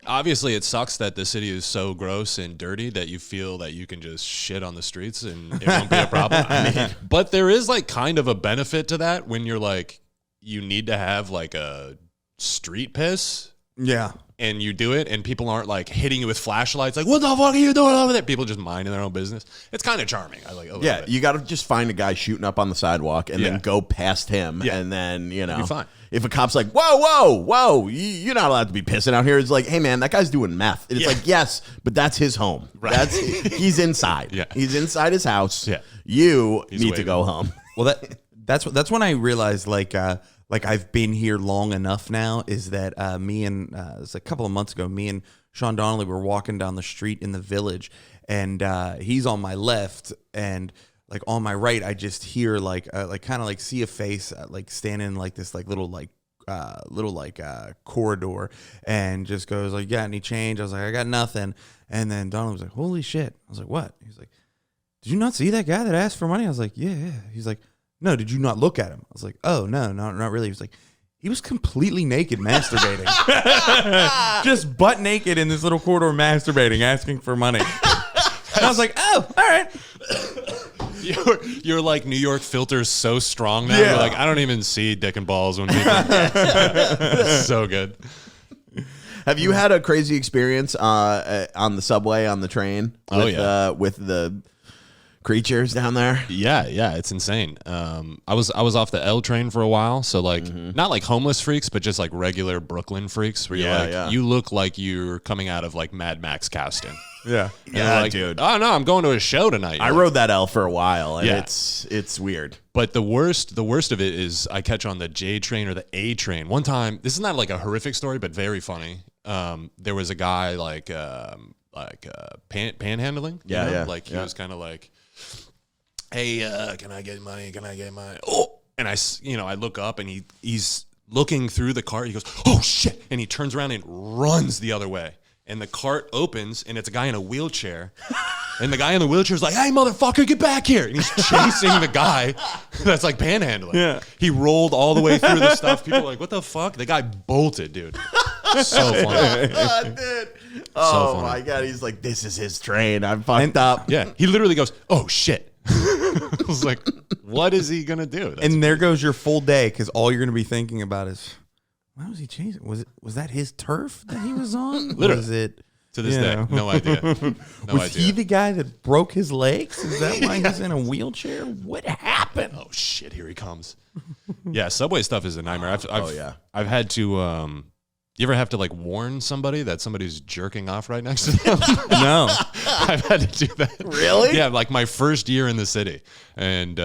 obviously, it sucks that the city is so gross and dirty that you feel that you can just shit on the streets and it won't be a problem. I mean, but there is like kind of a benefit to that when you're like, you need to have like a street piss. Yeah. And you do it, and people aren't like hitting you with flashlights, like, what the fuck are you doing over there? People just minding their own business. It's kind of charming. I like it. Yeah, you got to just find a guy shooting up on the sidewalk and Yeah. then go past him. Yeah. And then, you know, You'll be fine. If a cop's like, whoa, you're not allowed to be pissing out here. It's like, hey, man, that guy's doing meth. And it's Yeah. like, yes, but that's his home. Right. He's inside. Yeah. He's inside his house. Yeah. You He's need to waiting. go home. Well, that's when I realized, like I've been here long enough now, is that it was a couple of months ago, me and Sean Donnelly were walking down the street in the Village, and he's on my left, and like on my right, I just hear like kind of like see a face like standing in like this like little corridor, and just goes like, "Got any change?" I was like, "I got nothing," and then Donnelly was like, "Holy shit!" I was like, "What?" He's like, "Did you not see that guy that asked for money?" I was like, yeah. He's like, "No, did you not look at him?" I was like, "Oh, no, not really." He was like, he was completely naked masturbating. Just butt naked in this little corridor masturbating, asking for money. And I was like, oh, all right. You're like New York filters so strong now. Yeah. You're like, I don't even see dick and balls when people. So good. Have you had a crazy experience on the subway, on the train? Oh, With, yeah. With the creatures down there? Yeah, it's insane. I was off the L train for a while, so like not like homeless freaks, but just like regular Brooklyn freaks, where you're Yeah, like, yeah. you look like you're coming out of like Mad Max casting. Yeah. And they're like, dude. Oh no, I'm going to a show tonight. I You're like, rode that L for a while, and Yeah. it's weird. But the worst of it is I catch on the J train or the A train. One time, this is not like a horrific story, but very funny. There was a guy panhandling. You know? Like he was kind of like, hey, can I get money? Can I get money? Oh, and I look up and he's looking through the cart. He goes, oh shit, and he turns around and runs the other way. And the cart opens, and it's a guy in a wheelchair. And the guy in the wheelchair is like, hey, motherfucker, get back here. And he's chasing the guy that's like panhandling. Yeah. He rolled all the way through the stuff. People are like, what the fuck? The guy bolted, dude. So funny. Dude. Oh, funny. my God. He's like, this is his train. I'm fucked up. Yeah. He literally goes, oh, shit. I was like, what is he going to do? That's And there goes your full day, because all you're going to be thinking about is, why was he chasing? Was that his turf that he was on? Literally. Was it To this day, no idea. Was he the guy that broke his legs? Is that why he's in a wheelchair? What happened? Oh shit! Here he comes. Yeah, subway stuff is a nightmare. I've had to. You ever have to like warn somebody that somebody's jerking off right next to them? No. I've had to do that. Really? Yeah, like my first year in the city, and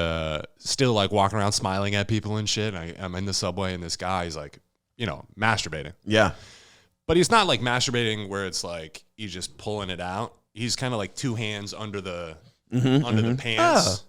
still like walking around smiling at people and shit. I'm in the subway, and this guy is like, masturbating. Yeah. But he's not like masturbating where it's like he's just pulling it out. He's kind of like two hands under the the pants.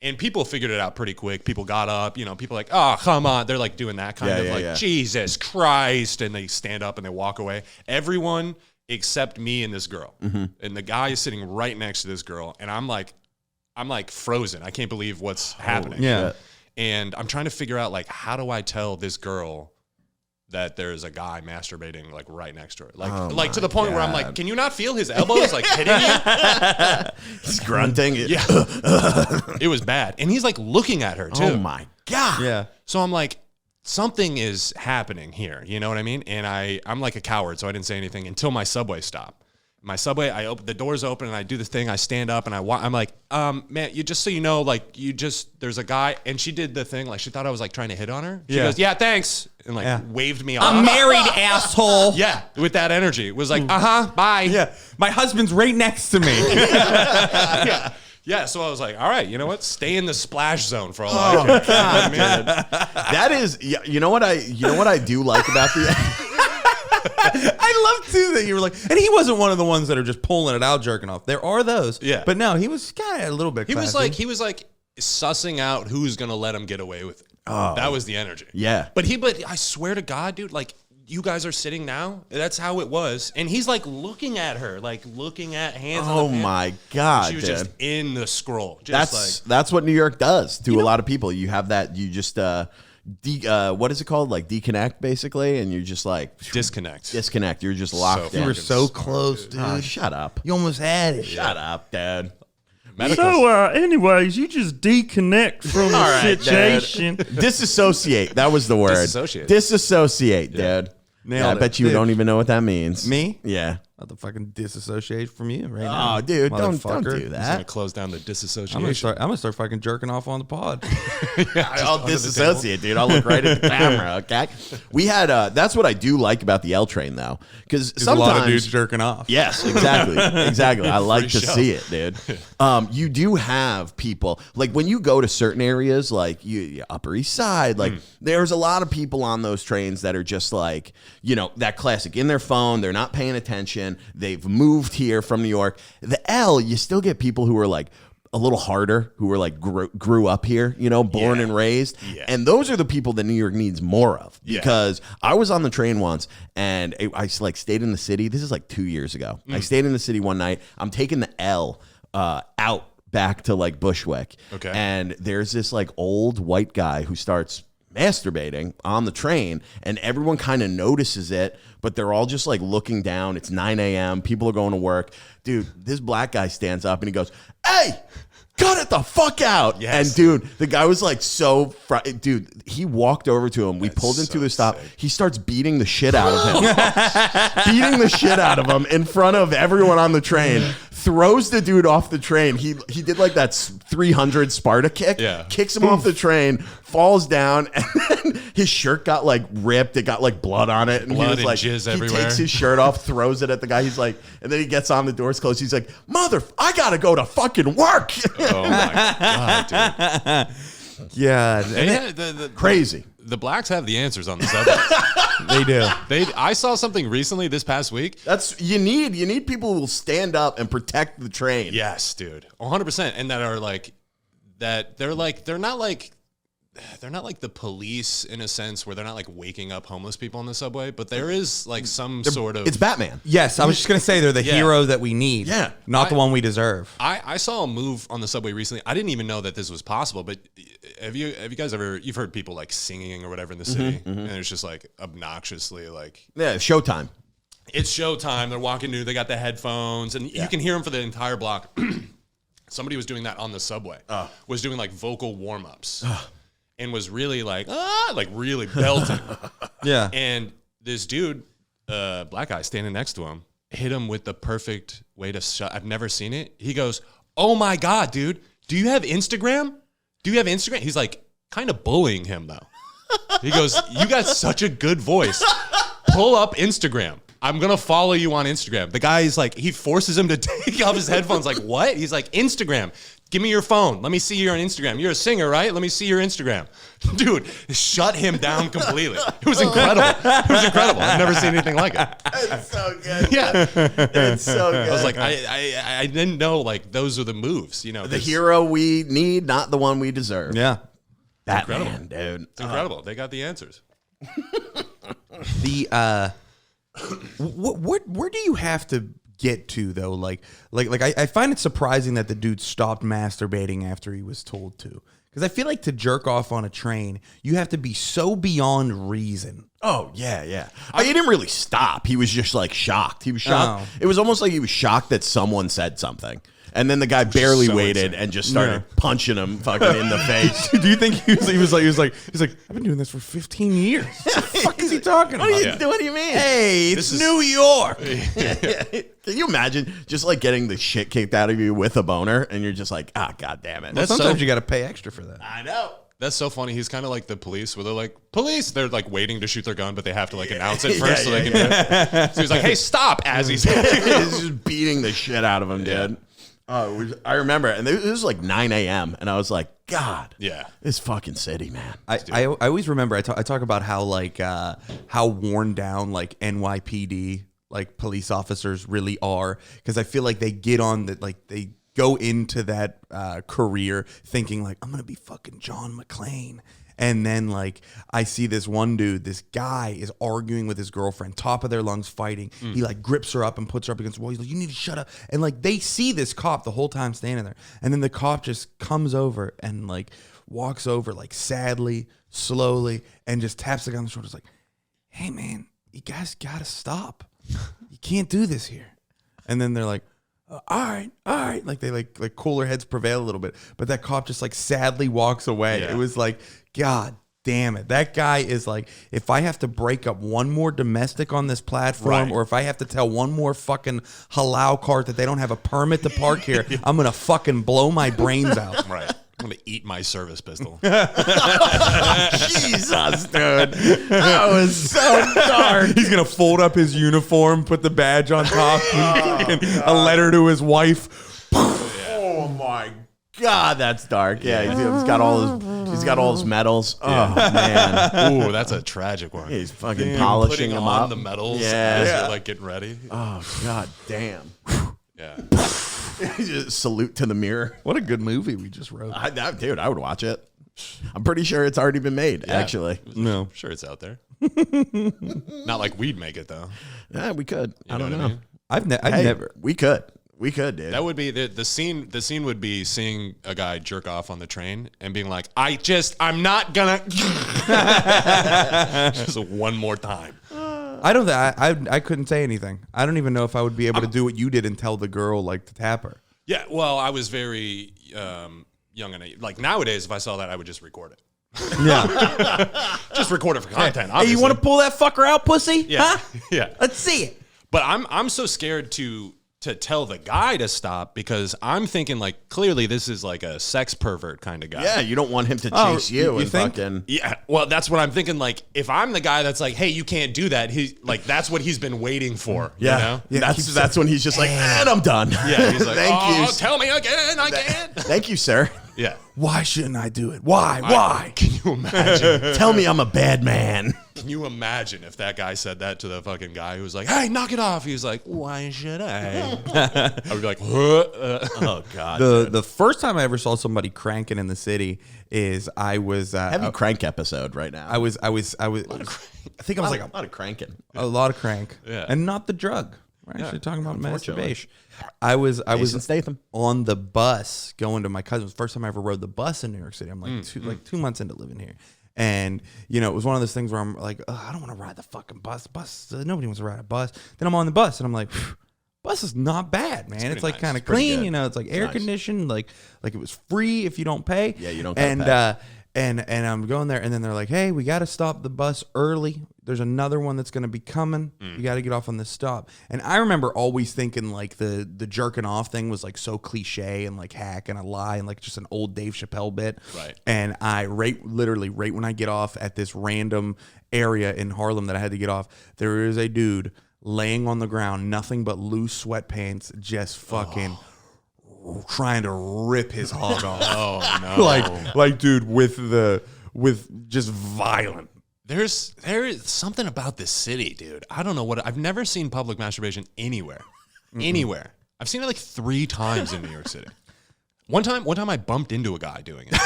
And people figured it out pretty quick. People got up, people like, oh, come on. They're like doing that kind of Jesus Christ. And they stand up and they walk away. Everyone except me and this girl. And the guy is sitting right next to this girl. And I'm like frozen. I can't believe what's happening. Yeah. And I'm trying to figure out like, how do I tell this girl that there's a guy masturbating like right next to her, like to the point where I'm like, can you not feel his elbows like hitting you? He's grunting. Yeah, it was bad, and he's like looking at her too. Oh my God. Yeah. So I'm like, something is happening here. You know what I mean? And I'm like a coward, so I didn't say anything until my subway stop. My subway, the doors open and I do the thing. I stand up and I'm like, man, you just so you know, like there's a guy, and she did the thing like she thought I was like trying to hit on her. She goes, yeah, thanks, and like waved me off. I'm married, asshole. Yeah, with that energy, it was like, bye. Yeah, my husband's right next to me. Yeah, so I was like, all right, you know what? Stay in the splash zone for all I care. God, man. That is, you know what I do like about the. I love too that you were like, and he wasn't one of the ones that are just pulling it out, jerking off. There are those, but no, he was kind of a little bit. He was like sussing out who's gonna let him get away with it. Oh, that was the energy. Yeah, but I swear to God, dude, like you guys are sitting now. That's how it was, and he's like looking at her, like looking at hands. Oh on the my God, she was dude. just in the scroll. Just that's what New York does to a lot of people. You have that. You just. What is it called? Like deconnect, basically, and you're just like disconnect. You're just locked in. You were so close, dude. Oh, shut up. You almost had it. Shut up, Dad. So, anyways, you just deconnect from the situation. Disassociate. That was the word. Disassociate, dude. Yeah, I bet you don't even know what that means. Me? Yeah. I'll have to fucking disassociate from you right now. Oh, dude, don't do He's gonna that. close down the disassociation. I'm gonna start fucking jerking off on the pod. I'll disassociate, dude. I'll look right at the camera, okay? We had, that's what I do like about the L train, though. Because sometimes. A lot of dudes jerking off. Yes, exactly. Exactly. I like to see it, dude. You do have people, like when you go to certain areas, like Upper East Side, like there's a lot of people on those trains that are just like, that classic in their phone. They're not paying attention. They've moved here from New York. The L, you still get people who are like a little harder, who were like grew up here, born and raised. Yeah. And those are the people that New York needs more of, because I was on the train once and I like stayed in the city. This is like 2 years ago. I stayed in the city one night. I'm taking the L out back to like Bushwick. Okay. And there's this like old white guy who starts masturbating on the train, and everyone kind of notices it, but they're all just like looking down. It's 9 a.m. People are going to work. Dude, this black guy stands up and he goes, "Hey, cut it the fuck out." Yes. And dude, the guy was like dude, he walked over to him. We pulled into the stop. Sick. He starts beating the shit out of him. Beating the shit out of him in front of everyone on the train. Throws the dude off the train. He did like that 300 Sparta kick. Yeah. Kicks him off the train, falls down, and then his shirt got like ripped. It got like blood on it. And blood he was and like, jizz he everywhere. takes his shirt off, throws it at the guy. He's like, and then he gets on, the door's closed. He's like, I gotta go to fucking work. Oh my God, dude. Yeah. Crazy. The blacks have the answers on the subject. They do. I saw something recently this past week. You need people who will stand up and protect the train. Yes, dude. 100%. And that are like, they're not like the police in a sense where they're not like waking up homeless people on the subway, but there is like sort of. It's Batman. Yes, I was just gonna say they're the hero that we need. Yeah. Not the one we deserve. I saw a move on the subway recently. I didn't even know that this was possible, but have you guys you've heard people like singing or whatever in the city, and it's just like obnoxiously like. Yeah, showtime. It's showtime. They're walking new. They got the headphones, and you can hear them for the entire block. Somebody was doing that on the subway. Was doing like vocal warm-ups. And was really like really belting. Yeah. And this dude, black guy standing next to him, hit him with the perfect way to shut. I've never seen it. He goes, "Oh my God, dude, do you have Instagram? Do you have Instagram?" He's like kind of bullying him though. He goes, "You got such a good voice. Pull up Instagram. I'm going to follow you on Instagram." The guy is like, he forces him to take off his headphones. Like, what? He's like, "Instagram. Give me your phone. Let me see you on Instagram. You're a singer, right? Let me see your Instagram." Dude, shut him down completely. It was incredible. It was incredible. I've never seen anything like it. It's so good. Yeah. It's so good. I was like, I didn't know like those are the moves, you know. The hero we need, not the one we deserve. Yeah. That incredible. man, dude. It's incredible. They got the answers. The where do you have to get to though? Like I find it surprising that the dude stopped masturbating after he was told to. Because I feel like to jerk off on a train, you have to be so beyond reason. Oh, yeah. He didn't really stop. He was just like shocked. He was shocked. Oh. It was almost like he was shocked that someone said something. And then the guy barely so waited insane. and just started punching him fucking in the face. Do you think he was like, I've been doing this for 15 years. What the fuck is he talking about? What do you mean? Hey, it's New York. Can you imagine just like getting the shit kicked out of you with a boner and you're just like, God damn it. That's Sometimes so- you got to pay extra for that. I know. That's so funny. He's kind of like the police where they're like, "Police!" They're like waiting to shoot their gun, but they have to like announce it first so they can do it. So he's like, "Hey, stop!" As he's He's just beating the shit out of him, dude. Oh, I remember, and it was like 9 a.m., and I was like, God, this fucking city, man. I always remember I talk about how like how worn down like NYPD like police officers really are, because I feel like they get on that, like they go into that career thinking like, I'm gonna be fucking John McClane. And then, like, I see this one dude, this guy is arguing with his girlfriend, top of their lungs, fighting. He, like, grips her up and puts her up against the wall. He's like, "You need to shut up." And, like, they see this cop the whole time standing there. And then the cop just comes over and, like, walks over, like, sadly, slowly, and just taps the guy on the shoulder. It's like, "Hey, man, you guys got to stop. You can't do this here." And then they're like, all right. Like, they, like cooler heads prevail a little bit. But that cop just, like, sadly walks away. Yeah. It was like, God damn it. That guy is like, if I have to break up one more domestic on this platform, or if I have to tell one more fucking halal cart that they don't have a permit to park here, I'm going to fucking blow my brains out. right. I'm gonna eat my service pistol. Jesus, dude. That was so dark. He's going to fold up his uniform, put the badge on top, a letter to his wife. Oh, my God, that's dark. Yeah, he's got all his medals. Oh, man. Ooh, that's a tragic one. He's fucking polishing Putting them on up. the medals Yeah. as Yeah. you're like getting ready. Oh, God damn. Yeah. Just salute to the mirror. What a good movie we just wrote. Dude, I would watch it. I'm pretty sure it's already been made, actually. No. I'm sure it's out there. Not like we'd make it though. Yeah, we could. I don't what know. mean? I've Hey, never. We could, dude. That would be the scene. The scene would be seeing a guy jerk off on the train and being like, I'm not gonna just one more time. I couldn't say anything. I don't even know if I would be able to do what you did and tell the girl like to tap her. Yeah, well, I was very young and like nowadays, if I saw that, I would just record it. Yeah. Just record it for content. Hey, you want to pull that fucker out, pussy? Yeah, Huh? yeah. Let's see it. But I'm so scared to tell the guy to stop because I'm thinking like clearly this is like a sex pervert kind of guy. Yeah, you don't want him to chase you and think? fucking. Yeah, well, that's what I'm thinking. Like, if I'm the guy that's like, "Hey, you can't do that," he's like, that's what he's been waiting for. Yeah, you know? that's when he's just like, and I'm done. Yeah, he's like, Thank "Oh, you, tell me again, I can't." thank you, sir. Yeah. Why shouldn't I do it? Why? Can you imagine? Tell me I'm a bad man. Can you imagine if that guy said that to the fucking guy who was like, "Hey, knock it off"? He was like, "Why should I?" I would be like, Oh God. The first time I ever saw somebody cranking in the city is I was Heavy crank episode right now. I think I was like a lot of cranking. a lot of crank. Yeah. And not the drug. We're actually talking about unfortunately. masturbation. I was Jason Statham. on the bus going to my cousin's. First time I ever rode the bus in New York City. I'm like 2 months into living here. And, you know, it was one of those things where I'm like, I don't want to ride the fucking bus. Nobody wants to ride a bus. Then I'm on the bus and I'm like, bus is not bad, man. It's like nice. kind of Pretty clean, good. you know, it's like air conditioned, like it was free if you don't pay. Yeah, you don't gotta and pay. And I'm going there, and then they're like, hey, we got to stop the bus early. There's another one that's going to be coming. You got to get off on this stop. And I remember always thinking like the jerking off thing was like so cliche and like hack and a lie and like just an old Dave Chappelle bit. Right. And I literally right when I get off at this random area in Harlem that I had to get off, there is a dude laying on the ground, nothing but loose sweatpants, just fucking trying to rip his hog off. Oh no! like dude, with just violent. There is something about this city, dude. I don't know what I've never seen public masturbation anywhere. Anywhere. I've seen it like 3 times in New York City. One time I bumped into a guy doing it.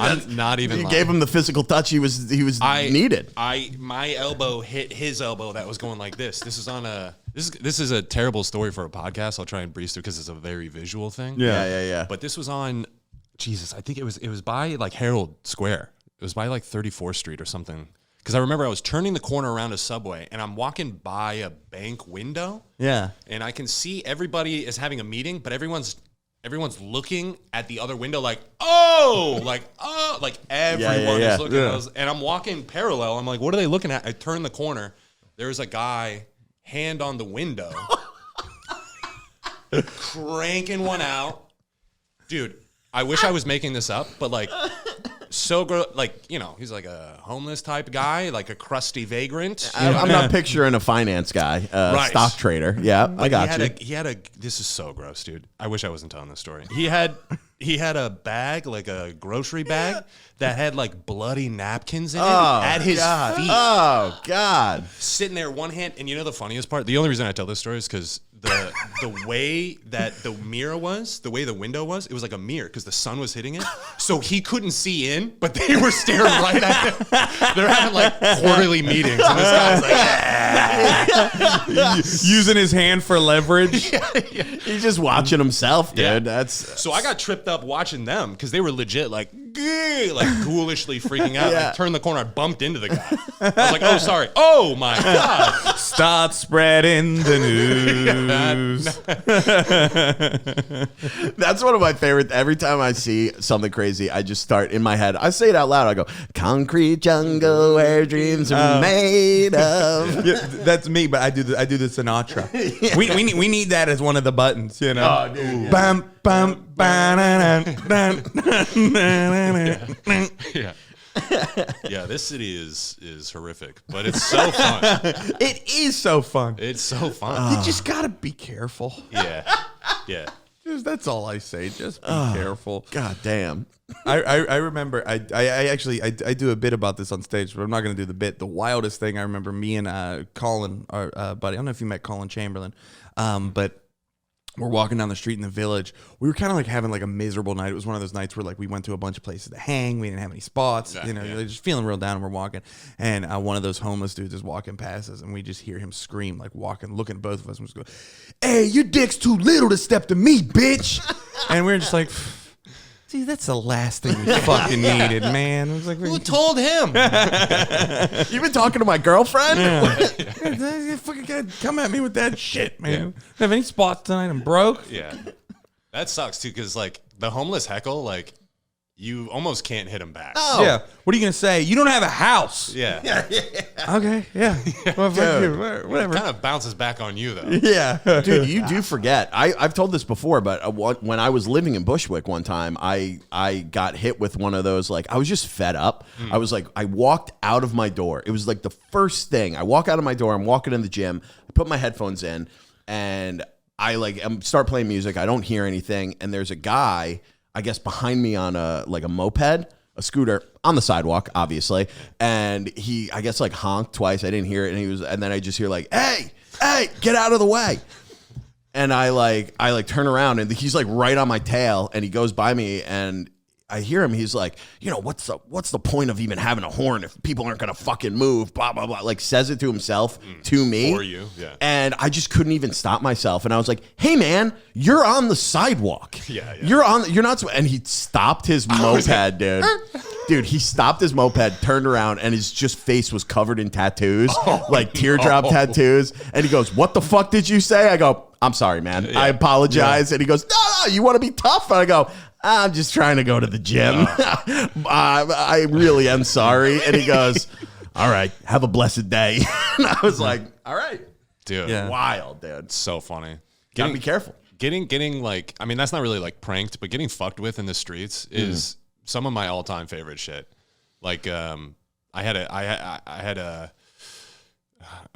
I'm not even You lying. gave him the physical touch he was needed. My elbow hit his elbow that was going like this. This is a terrible story for a podcast. I'll try and breeze through because it's a very visual thing. Yeah. But this was on Jesus, I think it was by like Herald Square. It was by like 34th Street or something. Because I remember I was turning the corner around a Subway and I'm walking by a bank window. Yeah. And I can see everybody is having a meeting, but everyone's looking at the other window like everyone is looking at us. And I'm walking parallel. I'm like, what are they looking at? I turn the corner. There's a guy, hand on the window, cranking one out. Dude, I wish I was making this up, but like, so like, you know, he's like a homeless type guy, like a crusty vagrant. I'm not picturing a finance guy, Right. stock trader. Yeah, I got you. He had a. This is so gross, dude. I wish I wasn't telling this story. He had a bag, like a grocery bag, that had like bloody napkins in it at his feet. Oh, God. Sitting there, one hand, and you know the funniest part? The only reason I tell this story is because the way that the mirror was, the way the window was, it was like a mirror because the sun was hitting it. So he couldn't see in, but they were staring right at him. They're having like quarterly meetings, and this guy's like, Using his hand for leverage. He's just watching himself, dude. Yeah. That's So I got tripped up watching them because they were legit like ghoulishly freaking out. Yeah. I turned the corner, I bumped into the guy. I was like, oh, sorry. Oh, my God. Start spreading the news. That's one of my favorite. Every time I see something crazy, I just start in my head. I say it out loud. I go, concrete jungle where dreams are made of. Yeah, that's me, but I do the Sinatra. We need that as one of the buttons, you know. Oh, dude, yeah. Bam, bam, Yeah. Yeah, this city is horrific, but it's so fun. It is so fun. It's so fun. You just gotta be careful. Yeah. Yeah. That's all I say. Just be careful. God damn. I remember I do a bit about this on stage, but I'm not going to do the bit. The wildest thing I remember, me and Colin, our buddy. I don't know if you met Colin Chamberlain, but we're walking down the street in the Village. We were kind of like having like a miserable night. It was one of those nights where like we went to a bunch of places to hang. We didn't have any spots. Just feeling real down. And we're walking, and one of those homeless dudes is walking past us, and we just hear him scream, like walking, looking at both of us, and just go, "Hey, your dick's too little to step to me, bitch!" And we're just like, see, that's the last thing we fucking needed, man. It was like, Who told him? You been talking to my girlfriend? You fucking gotta come at me with that shit, man. Have any spots tonight? I'm broke. Yeah. That sucks too, because like the homeless heckle, like you almost can't hit him back. Oh. Yeah. What are you gonna say? You don't have a house. Yeah. Okay. Yeah. Well, fuck you. Whatever. Kind of bounces back on you though. Yeah. Dude, you do forget. I've told this before, but when I was living in Bushwick one time, I got hit with one of those, like, I was just fed up. I was like, I walked out of my door. It was like the first thing. I walk out of my door, I'm walking in the gym, I put my headphones in, and I start playing music. I don't hear anything, and there's a guy, I guess, behind me on a moped, a scooter, on the sidewalk, obviously. And he, I guess, like honked twice. I didn't hear it. And then I just hear like, hey, get out of the way. And I turn around, and he's like right on my tail, and he goes by me, and I hear him. He's like, you know, what's the point of even having a horn if people aren't going to fucking move, blah, blah, blah. Like says it to himself, to me. For you, yeah. And I just couldn't even stop myself. And I was like, hey, man, you're on the sidewalk. Yeah. You're not. And he stopped his moped, dude. Dude, he stopped his moped, turned around, and his just face was covered in tattoos, like teardrop tattoos. And he goes, what the fuck did you say? I go, I'm sorry, man. I apologize. And he goes, no, you want to be tough? And I go, I'm just trying to go to the gym. I really am sorry. And he goes, all right, have a blessed day. And I was like, all right. Dude. Yeah. Wild, dude. So funny. Gotta be careful. Getting like, I mean, that's not really like pranked, but getting fucked with in the streets is some of my all-time favorite shit. Like, I had a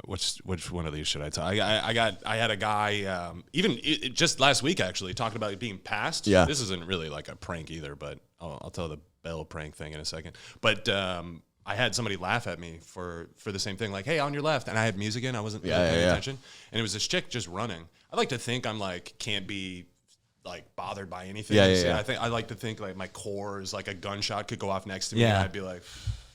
which one of these should I tell? I had a guy just last week actually talking about it being passed. Yeah. This isn't really like a prank either, but I'll tell the Bell prank thing in a second. But I had somebody laugh at me for the same thing, like, hey, on your left, and I had music in, I wasn't really paying attention, and it was this chick just running. I like to think I'm like can't be like bothered by anything. I like to think like my core is like a gunshot could go off next to me, and I'd be like,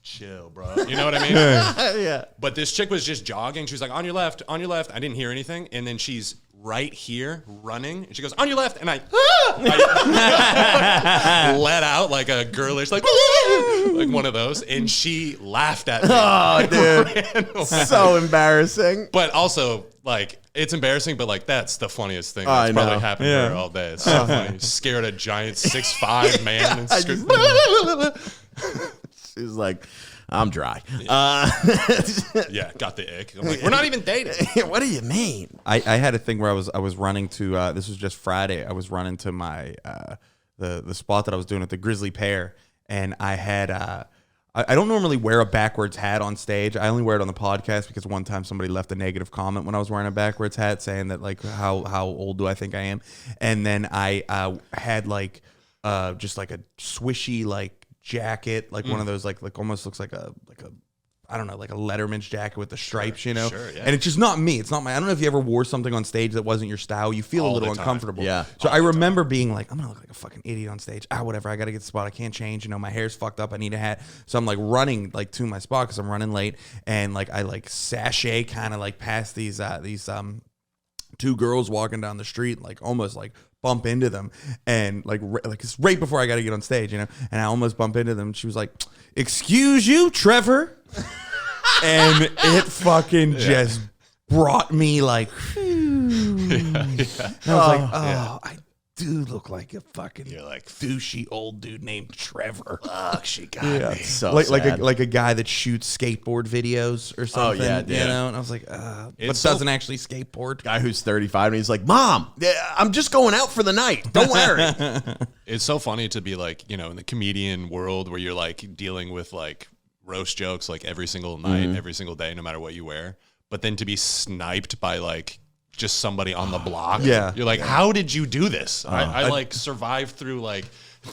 chill, bro. You know what I mean? Yeah. But this chick was just jogging. She was like, on your left, on your left. I didn't hear anything. And then she's right here running. And she goes, on your left. And I let out like a girlish, like one of those. And she laughed at me. Oh, dude. So embarrassing. But also, like, it's embarrassing, but like that's the funniest thing that's probably happened to her all day. It's so funny. Scared a giant 6'5" man. And She's like, I'm dry. Yeah, got the ick. I'm like, we're not even dating. What do you mean? I had a thing where I was running to this was just Friday. I was running to my the spot that I was doing at the Grizzly Pear, and I had I don't normally wear a backwards hat on stage. I only wear it on the podcast because one time somebody left a negative comment when I was wearing a backwards hat saying that like how old do I think I am, and then I had like just like a swishy like jacket, like one of those like almost looks like a I don't know, like a Letterman's jacket with the stripes, you know? Sure, yeah. And it's just not me. It's not my, I don't know if you ever wore something on stage that wasn't your style. You feel a All little the time. uncomfortable. Yeah. So I remember being like, I'm going to look like a fucking idiot on stage. Whatever. I got to get the spot. I can't change. You know, my hair's fucked up. I need a hat. So I'm like running like to my spot because I'm running late. And like I like sashay kind of like past these two girls walking down the street, like almost like bump into them, and like it's right before I got to get on stage, you know, and I almost bump into them. She was like, "Excuse you, Trevor," and it fucking just brought me like, and I was like, "Oh, I do look like a fucking douchey old dude named Trevor." Fuck, she got me. So like sad. like a guy that shoots skateboard videos or something. yeah, dude. You know, and I was like, but It's doesn't actually skateboard. Guy who's 35 and he's like, Mom, I'm just going out for the night. Don't worry. It's so funny to be like, you know, in the comedian world where you're like dealing with like roast jokes like every single night, every single day, no matter what you wear. But then to be sniped by like just somebody on the block. Yeah. You're like, how did you do this? I like survived through like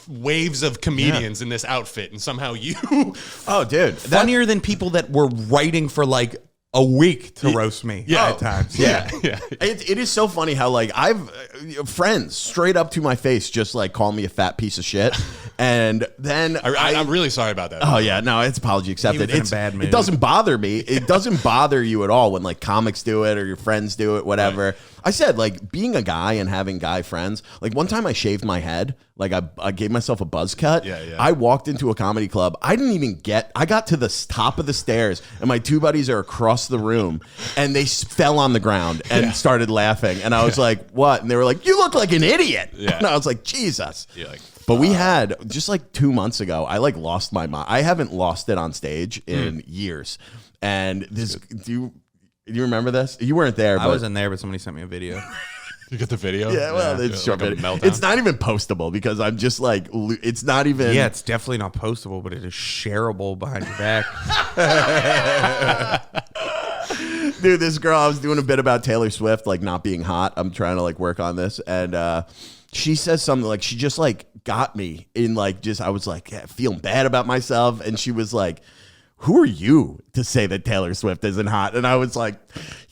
waves of comedians in this outfit, and somehow you. Oh, dude. Funnier than people that were writing for like a week to roast me at times. Yeah. Yeah. It is so funny how like I've friends straight up to my face just like call me a fat piece of shit. And then I'm really sorry about that. Oh yeah, no, it's apology accepted. He was in a bad mood. It doesn't bother me. It doesn't bother you at all when like comics do it or your friends do it, whatever. Right. I said like being a guy and having guy friends. Like one time I shaved my head. Like I gave myself a buzz cut. Yeah. I walked into a comedy club. I got to the top of the stairs and my two buddies are across the room and they fell on the ground and started laughing. And I was like, what? And they were like, you look like an idiot. Yeah. And I was like, Jesus. You're like, But we had just like 2 months ago, I like lost my mind. I haven't lost it on stage in years. And this, do you remember this? You weren't there. I but wasn't there, but somebody sent me a video. you get the video? Yeah, well, it's short like a video. meltdown? It's not even postable because I'm just like, it's not even. Yeah, it's definitely not postable, but it is shareable behind your back. Dude, this girl, I was doing a bit about Taylor Swift, like not being hot. I'm trying to like work on this. And she says something like, she just like got me in like, just, I was like feeling bad about myself. And she was like, who are you to say that Taylor Swift isn't hot? And I was like,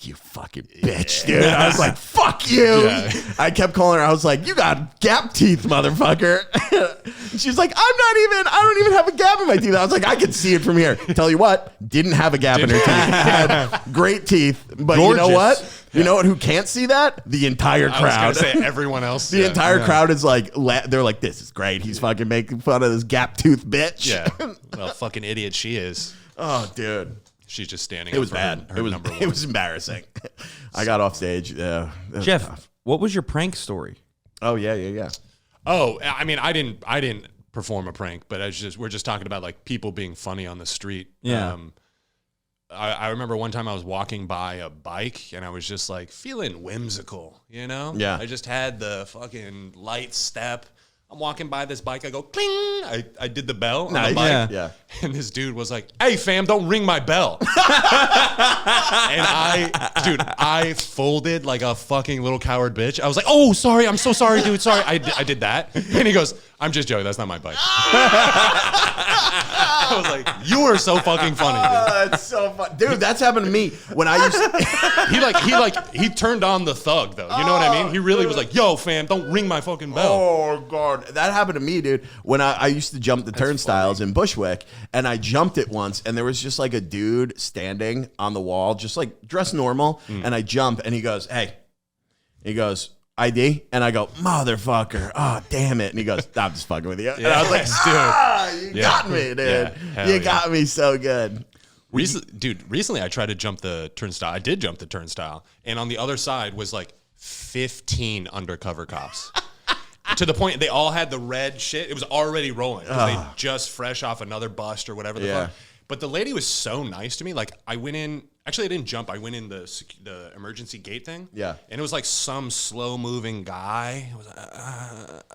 you fucking bitch, dude. I was like, fuck you. Yeah. I kept calling her. I was like, you got gap teeth, motherfucker. And she's like, I don't even have a gap in my teeth. I was like, I can see it from here. Tell you what, didn't have a gap in her teeth. Had great teeth. But you know Gorgeous. what? You know what? Who can't see that? The entire crowd. I was going to say everyone else. The entire crowd is like, they're like, this is great. He's fucking making fun of this gap tooth bitch. Yeah. Well, fucking idiot she is. Oh, dude. She's just standing. It was up for bad. Her It was number one. it was embarrassing. I got off stage. Yeah. It was Jeff, tough. what was your prank story? Oh yeah. Oh, I mean, I didn't perform a prank, but we're just talking about like people being funny on the street. Yeah. I remember one time I was walking by a bike and I was just like feeling whimsical, you know? Yeah. I just had the fucking light step. I'm walking by this bike. I go, cling. I did the bell on the bike. Yeah. And this dude was like, hey, fam, don't ring my bell. And I folded like a fucking little coward bitch. I was like, oh, sorry. I'm so sorry, dude. Sorry. I did that. And he goes, I'm just joking. That's not my bike. I was like, you are so fucking funny, dude. That's so fun. Dude, that's happened to me when I used to... he turned on the thug, though. You know what I mean? He really was like, yo, fam, don't ring my fucking bell. Oh, God. That happened to me, dude. When I used to jump the turnstiles in Bushwick, and I jumped it once, and there was just like a dude standing on the wall, just like dressed normal, and I jump, and he goes, hey. He goes... ID? And I go, motherfucker. Oh, damn it. And he goes, I'm just fucking with you. And I was like, you got me, dude. You got me so good. Recently I tried to jump the turnstile. I did jump the turnstile. And on the other side was like 15 undercover cops. To the point they all had the red shit. It was already rolling. Because they just fresh off another bust or whatever the fuck. But the lady was so nice to me. Like I went in. Actually, I didn't jump. I went in the emergency gate thing. Yeah. And it was like some slow-moving guy. It was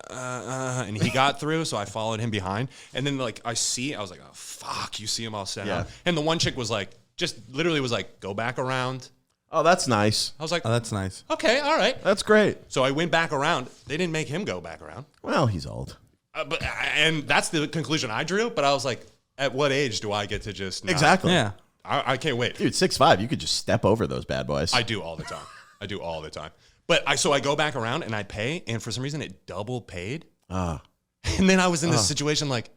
and he got through, so I followed him behind. And then, like, I was like, oh, fuck, you see him all set up. And the one chick was like, just literally was like, go back around. Oh, that's nice. I was like, Oh, that's nice. okay, all right. That's great. So I went back around. They didn't make him go back around. Well, he's old. And that's the conclusion I drew. But I was like, at what age do I get to just not? Exactly. Yeah. I can't wait. Dude, 6'5", you could just step over those bad boys. I do all the time. But I go back around and I pay, and for some reason it double paid. And then I was in this situation like,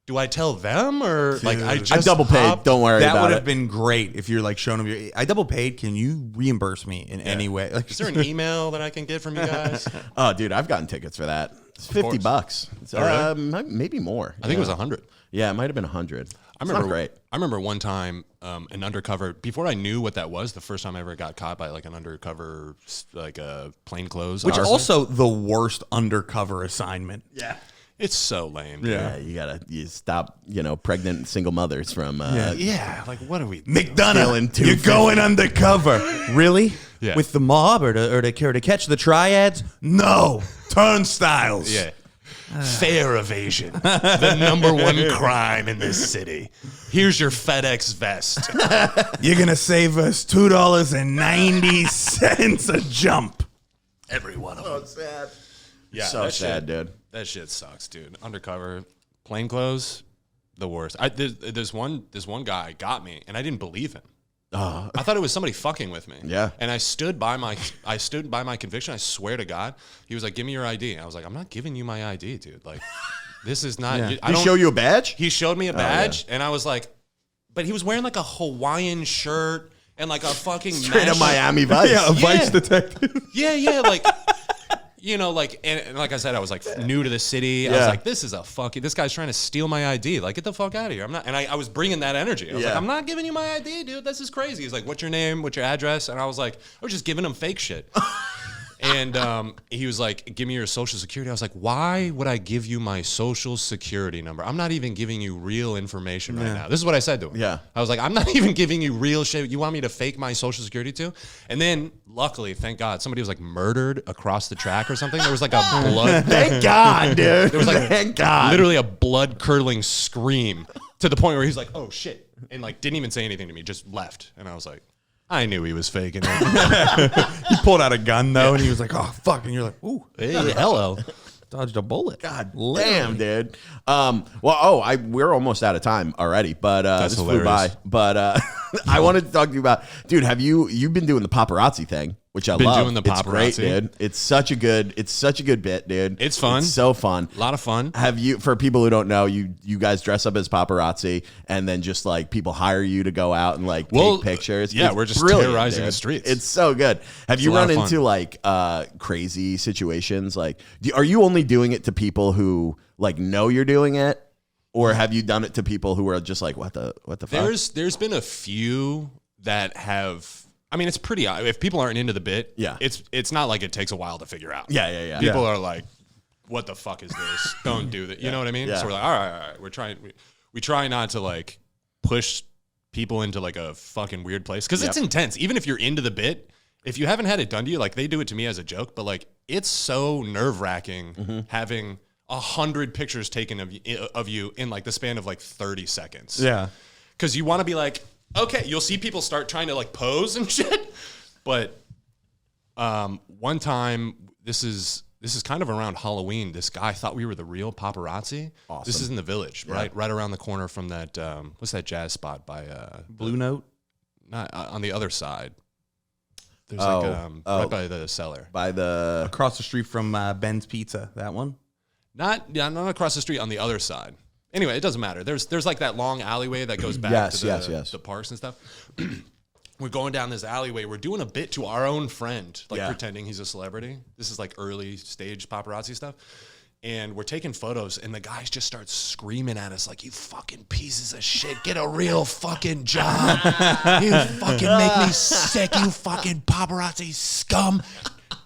do I tell them or like I double paid. Don't worry about it. That would have been great if you're like showing them. I double paid. Can you reimburse me in any way? Like, is there an email that I can get from you guys? Oh, dude, I've gotten tickets for that. It's $50. So, maybe more. I think it was 100. Yeah, it might have been 100. I remember one time an undercover, before I knew what that was, the first time I ever got caught by like an undercover, like a plainclothes. which is also the worst undercover assignment. Yeah. It's so lame. Yeah, you stop, pregnant single mothers from. Like what are we? McDonough, you're going undercover. Really? Yeah. With the mob or to catch the triads? No. Turnstiles. Yeah. Fare evasion, the number one crime in this city. Here's your FedEx vest. You're going to save us $2.90 a jump. Every one of them. So sad. Yeah, so sad, dude. That shit sucks, dude. Undercover, plainclothes, the worst. This one guy got me, and I didn't believe him. I thought it was somebody fucking with me. Yeah. And I stood by my conviction. I swear to God. He was like, "Give me your ID." I was like, "I'm not giving you my ID, dude. Like, this is not." Did he show you a badge? He showed me a badge, and I was like, but he was wearing like a Hawaiian shirt and like a fucking Straight up Miami Vice. Yeah, a Vice detective. Yeah, like. And like I said, I was like new to the city. I was like, this guy's trying to steal my ID. Like, get the fuck out of here. I'm not. And I was bringing that energy. I was like, I'm not giving you my ID, dude. This is crazy. He's like, what's your name? What's your address? And I was like, I was just giving him fake shit. And he was like, give me your social security. I was like, why would I give you my social security number? I'm not even giving you real information right now. This is what I said to him. Yeah. I was like, I'm not even giving you real shit. You want me to fake my social security too? And then, luckily, thank God, somebody was like murdered across the track or something. There was like a blood. Thank God, dude. There was like, thank God. Literally a blood curdling scream to the point where he's like, oh shit. And like, didn't even say anything to me, just left. And I was like, I knew he was faking it. He pulled out a gun though, and he was like, "Oh fuck!" And you're like, "Ooh, hey, hello." Dodged a bullet. God damn, dude. We're almost out of time already, but this flew by. But I wanted to talk to you about, dude. You've been doing the paparazzi thing, which I love. Doing the paparazzi. It's great, dude. It's such a good bit, dude. It's fun. It's so fun. A lot of fun. For people who don't know, you guys dress up as paparazzi, and then just like people hire you to go out and like take pictures. Yeah, it's we're just brilliant, terrorizing dude. the streets. It's so good. Have you run into like crazy situations? Like, are you only doing it to people who like know you're doing it, or have you done it to people who are just like, what the fuck? There's been a few that have. I mean, it's pretty. If people aren't into the bit, it's not like it takes a while to figure out. Yeah. People are like, what the fuck is this? Don't do that. You know what I mean? Yeah. So we're like, all right. We try not to like push people into like a fucking weird place because it's intense. Even if you're into the bit, if you haven't had it done to you, like they do it to me as a joke, but like it's so nerve wracking having 100 pictures taken of you in like the span of like 30 seconds. Yeah. Because you want to be like, okay, you'll see people start trying to like pose and shit. But one time, this is kind of around Halloween. This guy thought we were the real paparazzi. Awesome. This is in the Village, right around the corner from that. What's that jazz spot by Blue Note? Not on the other side. There's right by the cellar, By the Across the street from Ben's Pizza. That one? not across the street on the other side. Anyway, it doesn't matter. There's like that long alleyway that goes back to the parks and stuff. We're going down this alleyway. We're doing a bit to our own friend, like pretending he's a celebrity. This is like early stage paparazzi stuff. And we're taking photos, and the guys just start screaming at us like, you fucking pieces of shit, get a real fucking job. You fucking make me sick, you fucking paparazzi scum.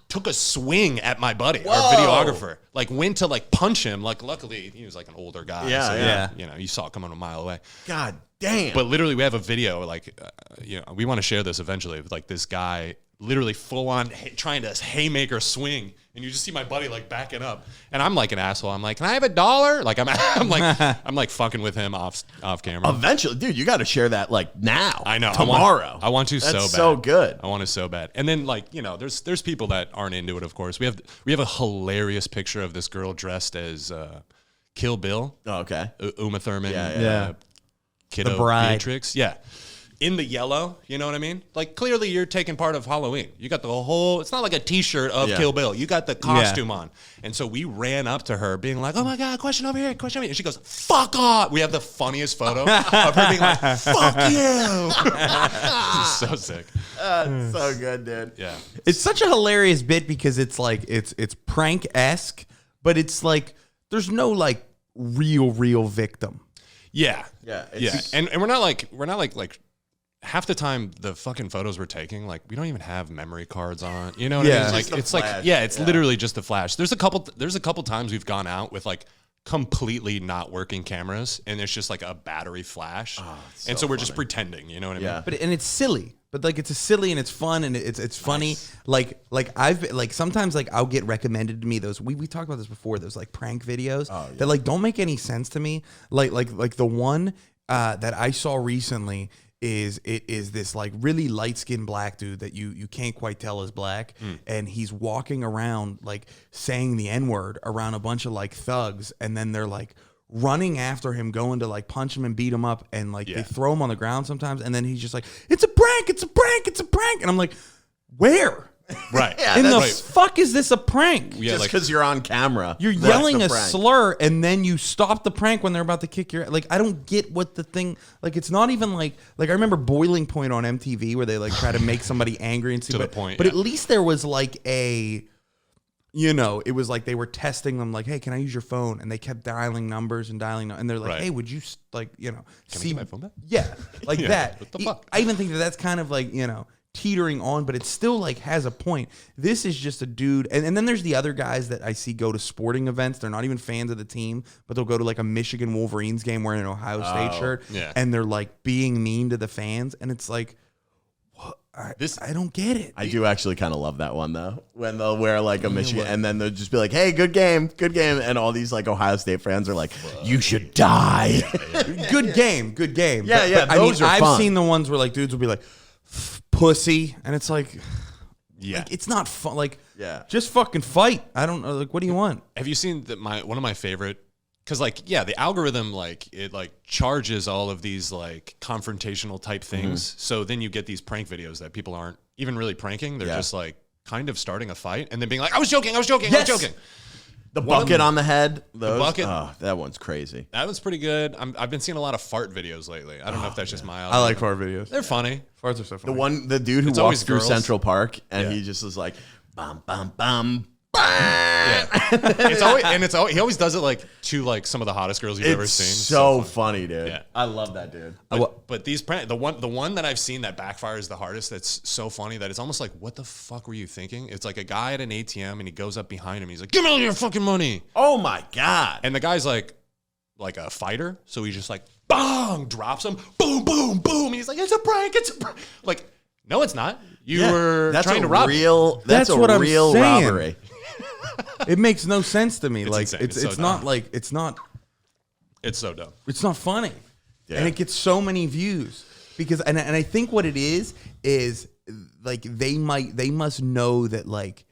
Took a swing at my buddy, our videographer. Like went to like punch him. Like luckily he was like an older guy. You know, you saw it coming a mile away. God damn. But literally we have a video like, we want to share this eventually with like this guy literally full on trying to haymaker swing. And you just see my buddy like backing up, and I'm like an asshole. I'm like, can I have $1? Like I'm like fucking with him off camera. Eventually, dude, you got to share that like now. I know. Tomorrow. I want to That's so bad. so good. I want to so bad. And then like, there's people that aren't into it, of course. We have a hilarious picture of this girl dressed as Kill Bill. Oh, okay. Uma Thurman. Yeah. Kiddo The bride. Beatrix. Yeah. In the yellow, you know what I mean? Like clearly you're taking part of Halloween. You got the whole, it's not like a t-shirt of Kill Bill. You got the costume on. And so we ran up to her being like, oh my God, question over here. And she goes, fuck off. We have the funniest photo of her being like, fuck you. This is so sick. So good, dude. Yeah. It's such a hilarious bit because it's like, it's prank-esque, but it's like, there's no like real victim. Yeah. Yeah. Yeah. And we're not like half the time the fucking photos we're taking, like we don't even have memory cards on. You know what I mean? Like it's flash. like it's literally just the flash. There's a couple times we've gone out with like completely not working cameras and it's just like a battery flash. And so we're just pretending, you know what I mean? But it's silly. But like it's silly and it's fun and it's funny. Like I've like sometimes like I'll get recommended to me those we talked about this before, those like prank videos that like don't make any sense to me. Like the one that I saw recently is this like really light-skinned black dude that you can't quite tell is black, and he's walking around like saying the N-word around a bunch of like thugs, and then they're like running after him, going to like punch him and beat him up, and like they throw him on the ground sometimes, and then he's just like, it's a prank, and I'm like, where? Right. Yeah, In the that's fuck is this a prank? Yeah, just like because you're on camera. You're that's yelling the a prank. slur and then you stop the prank when they're about to kick your like I don't get what the thing like it's not even like I remember Boiling Point on MTV where they like try to make somebody angry and To the point, but yeah. at least there was like a it was like they were testing them like, hey, can I use your phone? And they kept dialing numbers and and they're like, Right. hey, would you Can I get my phone back? Yeah, like Yeah, that. what the fuck? I even think that's kind of like, teetering on, but it still like has a point. This is just a dude. And then there's the other guys that I see go to sporting events. They're not even fans of the team, but they'll go to like a Michigan Wolverines game wearing an Ohio State shirt. yeah. And they're like being mean to the fans. And it's like, I don't get it. I do actually kind of love that one though, when they'll wear like a Michigan and then they'll just be like, "Hey, good game," and all these like Ohio State fans are like, "You should die." Good game. Yeah, But, those are I've fun. seen the ones where like dudes will be like, pussy. And it's like, Yeah. it's not fun. Like, Yeah. just fucking fight. I don't know. Like, what do you want? Have you seen one of my favorite? Because like the algorithm like it like charges all of these like confrontational type things. So then you get these prank videos that people aren't even really pranking. They're just like kind of starting a fight and then being like, I was joking. Yes. The bucket on the head. Those, bucket. Oh, that one's crazy. That was pretty good. I've been seeing a lot of fart videos lately. I don't know if that's just my I like fart videos. They're funny. Farts are so funny. The dude who It's walks always through girls. Central Park and Yeah. he just was like, bum, bum, bum, It's always he always does it like to like some of the hottest girls you've ever seen. It's so funny, dude. Yeah. I love that, dude. But these the one that I've seen that backfires the hardest, that's so funny that it's almost like, what the fuck were you thinking? It's like a guy at an ATM and he goes up behind him. He's like, give me all your fucking money. Oh my God. And the guy's like a fighter, so he's just like, bong, drops him, boom, boom, boom. And he's like, it's a prank. Like, no, it's not. You were trying to rob me. That's a what I'm real saying. robbery. It makes no sense to me. Like insane. it's so not dumb. like it's not dumb. it's not funny, Yeah. and it gets so many views because and I think what it is like they must know that like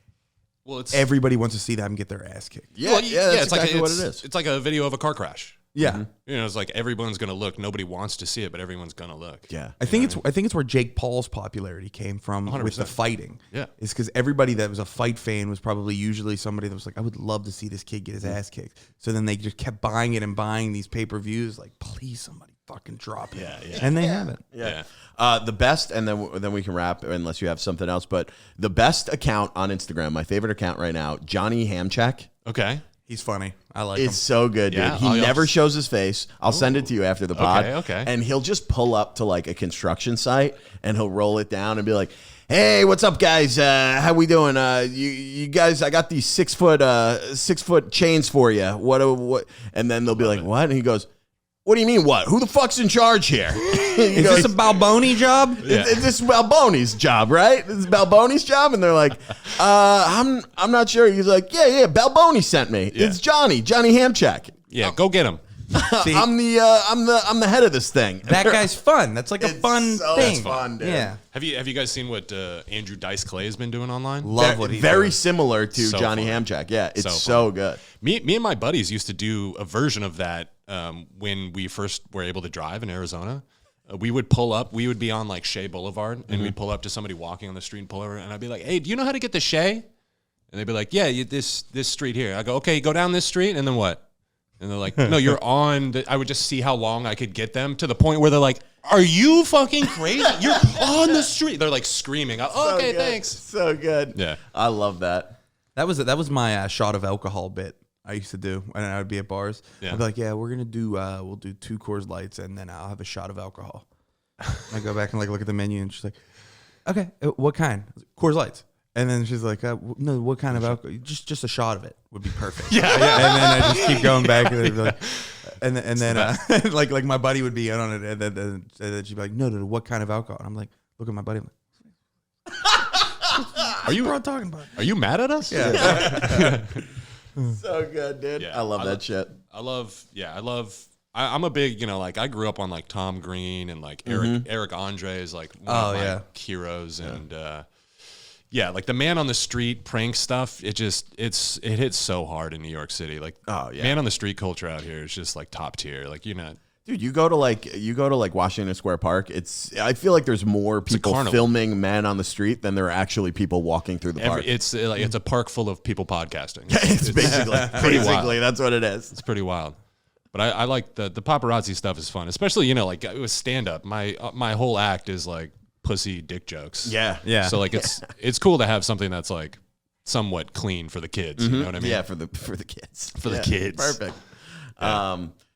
Well, it's everybody wants to see them get their ass kicked. Yeah, that's exactly what it is. It's like a video of a car crash. Yeah. You know, it's like everyone's gonna look. Nobody wants to see it, but everyone's gonna look. Yeah. I think it's where Jake Paul's popularity came from with the 100%. fighting. Yeah. It's because everybody that was a fight fan was probably usually somebody that was like, I would love to see this kid get his Mm-hmm. ass kicked. So then they just kept buying it and buying these pay-per-views. Like, please, somebody fucking drop it. Yeah. And they haven't. Yeah. The best, and then we can wrap unless you have something else. But the best account on Instagram, my favorite account right now, Johnny Hamchak, Okay. He's funny. I like him. is so good, dude. Yeah, He never shows his face. I'll send it to you after the pod. Okay. And he'll just pull up to like a construction site and he'll roll it down and be like, "Hey, what's up, guys? How we doing? You guys, I got these 6 foot chains for you. What?" And then they'll be like, "What?" And he goes, "What do you mean, what? Who the fuck's in charge here?" Is this a Balboni job? This is Balboni's job, right? This is Balboni's job, and they're like, I'm not sure. He's like, yeah, Balboni sent me. Yeah. It's Johnny Hamchak. Yeah, go get him. See, I'm the head of this thing. that guy's fun. That's like a It's fun so thing. fun, dude. Yeah. Have you guys seen what Andrew Dice Clay has been doing online? Love what he's Very doing. similar to So Johnny funny. Hamchak. Yeah, it's So so good. Me and my buddies used to do a version of that when we first were able to drive in Arizona. We would pull up. We would be on like Shea Boulevard, and we'd pull up to somebody walking on the street and pull over. And I'd be like, "Hey, do you know how to get to Shea?" And they'd be like, "Yeah, this street here." I go, "Okay, go down this street, and then what?" And they're like, "No, you're on." I would just see how long I could get them to the point where they're like, "Are you fucking crazy? You're on the street." They're like screaming. So Okay, good. thanks. So good. Yeah. I love that. That was my shot of alcohol bit I used to do when I would be at bars. Yeah. I'd be like, yeah, we're gonna do we'll do 2 Coors Lights and then I'll have a shot of alcohol. And I go back and like look at the menu and she's like, okay, what kind? I was like, Coors Lights. And then she's like, no, what kind of alcohol? Just a shot of it would be perfect. Yeah. And then I just keep going back and they'd be like, and then like my buddy would be in on it and then she'd be like, no, what kind of alcohol? And I'm like, look at my buddy. I'm like, Are you talking about? Are you mad at us? Yeah. So good, dude. Yeah, I love that shit. I'm a big, like I grew up on like Tom Green and like Eric Andre is like one of my heroes. And like the man on the street prank stuff, it hits so hard in New York City. Like, man on the street culture out here is just like top tier. Like, Dude, you go to like Washington Square Park. I feel like there's more people carnival. filming men on the street than there are actually people walking through the park. it's a park full of people podcasting. It's basically that's what it is. It's pretty wild. But I like the paparazzi stuff is fun, especially, like it was stand up. My whole act is like pussy dick jokes. Yeah. So like it's cool to have something that's like somewhat clean for the kids. You know what I mean? Yeah, for the kids. For the kids. Perfect.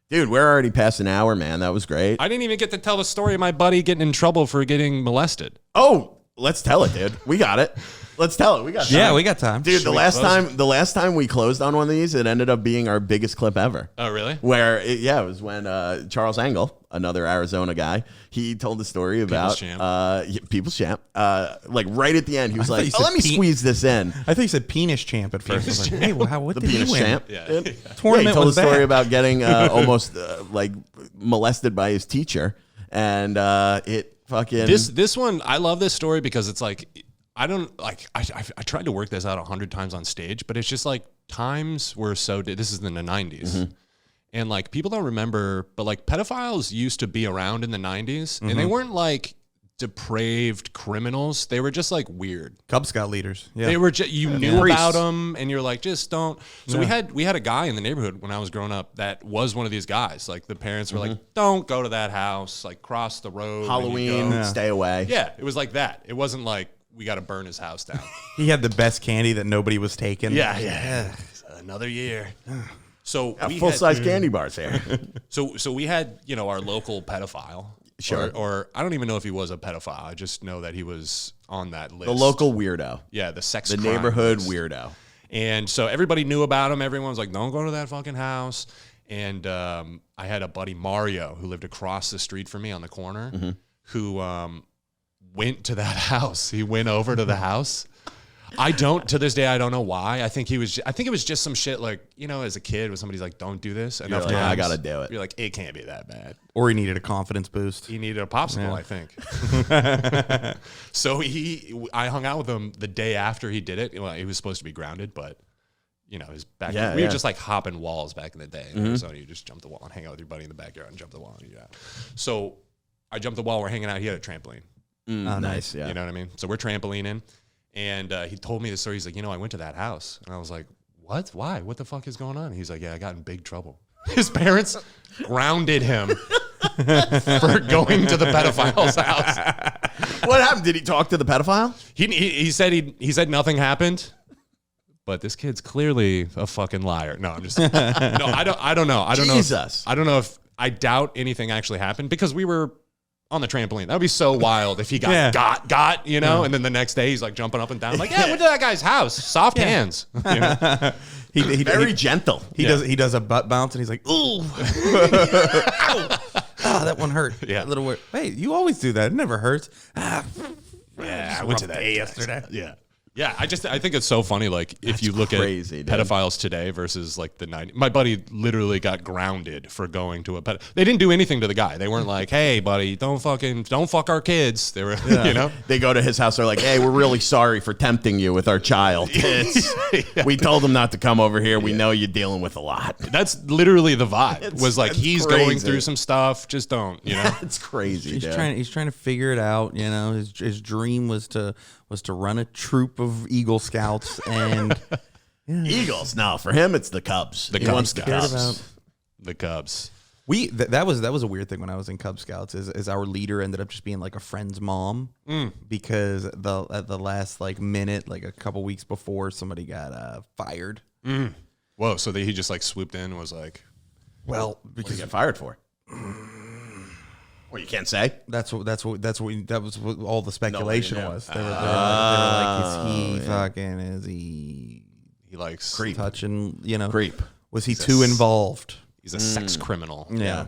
Dude, we're already past an hour, man. That was great. I didn't even get to tell the story of my buddy getting in trouble for getting molested. Oh, let's tell it, dude. We got it. Let's tell it. We got time. Yeah, we got time. Dude, Should we the close? last time we closed on one of these, it ended up being our biggest clip ever. Oh, really? Where it was when Charles Angle, another Arizona guy, he told the story about People's Champ. Like right at the end, he was I thought like, you said "Let me squeeze this in." I thought you said penis champ at first. I was like, hey, what The did he penis win? champ. Yeah. Dude. Tournament he told a was story bad. about getting almost like molested by his teacher, and it fucking This one, I love this story because it's like, I don't like, I tried to work this out 100 times on stage, but it's just like times were so, this is in the 90s. And like people don't remember, but like pedophiles used to be around in the 90s and they weren't like depraved criminals. They were just like weird. Cub Scout leaders. Yeah. They were you knew Priests. about them and you're like, just don't. So we had a guy in the neighborhood when I was growing up that was one of these guys. Like the parents were like, don't go to that house, like cross the road. when you Halloween, go. stay away. Yeah, it was like that. It wasn't like we got to burn his house down. He had the best candy that nobody was taking. Yeah. Another year. So we Full size candy bars here. So we had, our local pedophile. Sure. Or I don't even know if he was a pedophile. I just know that he was on that list. The local weirdo. Yeah, the sex The crime neighborhood list. weirdo. And so everybody knew about him. Everyone was like, don't go to that fucking house. And I had a buddy, Mario, who lived across the street from me on the corner, who went to that house. He went over to the house. To this day, I don't know why. I think it was just some shit like, as a kid when somebody's like, don't do this enough You're like, times. I gotta do it. You're like, it can't be that bad. Or he needed a confidence boost. He needed a popsicle, I think. So I hung out with him the day after he did it. Well, he was supposed to be grounded, but his back. We were just like hopping walls back in the day. So you just jump the wall and hang out with your buddy in the backyard and jump the wall. And you So I jumped the wall. We're hanging out. He had a trampoline. Nice. Yeah. You know what I mean? So we're trampolining. And he told me the story. He's like, I went to that house. And I was like, what? Why? What the fuck is going on? He's like, yeah, I got in big trouble. His parents grounded him for going to the pedophile's house. What happened? Did he talk to the pedophile? He said nothing happened. But this kid's clearly a fucking liar. No, I'm just no. I don't know. Jesus. I don't know if I doubt anything actually happened because we were on the trampoline. That would be so wild if he got, and then the next day he's like jumping up and down. Like, went to that guy's house. Soft hands. He Very gentle. He does a butt bounce and he's like, ooh. Ow. That one hurt. Yeah. A little weird. Wait, you always do that. It never hurts. Yeah, I went to that yesterday. Yeah. Yeah, I think it's so funny. Like, if you look crazy, at dude. pedophiles today versus like the 90s. My buddy literally got grounded for going to a They didn't do anything to the guy. They weren't like, "Hey, buddy, don't fuck our kids." They were, They go to his house. They're like, "Hey, we're really sorry for tempting you with our child. We told him not to come over here. We know you're dealing with a lot." That's literally the vibe. Was like, he's crazy. going through some stuff. Just don't, It's crazy. He's dude. trying to figure it out. His dream was to run a troop of Eagle Scouts and Eagles. No, for him, it's the Cubs. The He Cubs wants the Scouts. Cubs. The Cubs. that was a weird thing when I was in Cub Scouts. Is our leader ended up just being like a friend's mom because at the last like minute, like a couple weeks before, somebody got fired. Whoa! So he just like swooped in and was like, Well, What did he get fired for? Well, you can't say. that was what all the speculation knew. was. They were like, is he he likes Creep. touching? Creep. Was he too involved? He's a sex criminal. Yeah.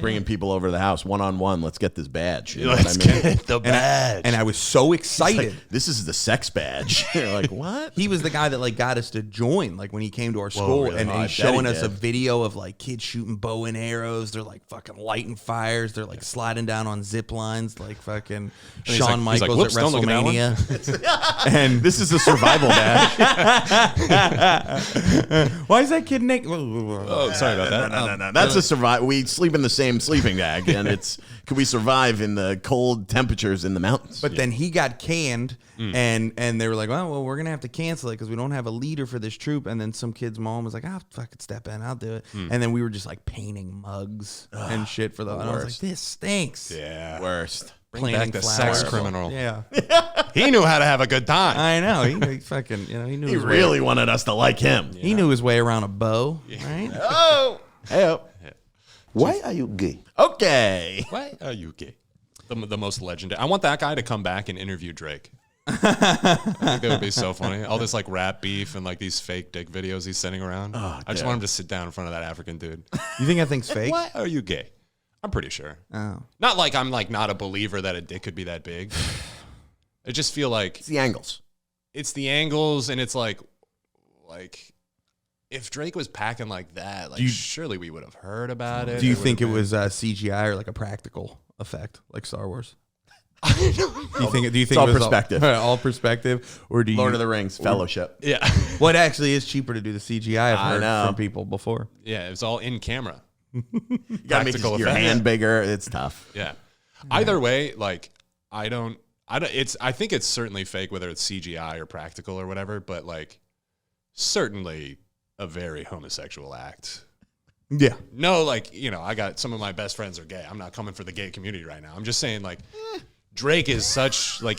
Bringing people over to the house one-on-one. Let's get this badge. You know Let's what I mean? get the badge. And I was so excited. This is the sex badge. You're like, what? He was the guy that like got us to join, like when he came to our school, really? and Oh, I he's bet showing he us a did. video of like kids shooting bow and arrows. They're like fucking lighting fires. They're like sliding down on zip lines, like fucking he's Shawn like, Michaels "Whoops, at don't look at that one." WrestleMania. And this is a survival badge. Why is that kid naked? Oh, sorry about that. No. That's a survival. We sleep in the same sleeping bag, and it's can we survive in the cold temperatures in the mountains? But then he got canned, and they were like, well, we're gonna have to cancel it because we don't have a leader for this troop. And then some kid's mom was like, I'll fucking step in, I'll do it. And then we were just like painting mugs and shit for the. And I was like, worst. this stinks. Yeah. Worst. Bring back the sex criminal. Yeah, He knew how to have a good time. I know. He fucking, he knew. He his really wanted us to like him. He knew his way around a bow, right? Oh, hey. Why are you gay? Okay. Why are you gay? The most legendary. I want that guy to come back and interview Drake. I think that would be so funny. All this like rap beef and like these fake dick videos he's sending around. I just want him to sit down in front of that African dude. You think that thing's fake? Why are you gay? I'm pretty sure. Oh, Not like I'm like not a believer that a dick could be that big. I just feel like It's the angles. it's the angles and it's like if Drake was packing like that, like surely we would have heard about it. do you There think it would've was CGI or like a practical effect, like Star Wars? Do you think all it was perspective. all perspective, or do you? Lord of the Rings, Fellowship. been- Yeah. Well, it actually is cheaper to do the CGI. I've I heard know. from people before. Yeah, it was all in camera. You gotta make Practical your effect. hand bigger. It's tough. Yeah. Either way, like I think it's certainly fake, whether it's CGI or practical or whatever, but like certainly a very homosexual act. Yeah, No, like, I got some of my best friends are gay. I'm not coming for the gay community right now. I'm just saying, like, Drake is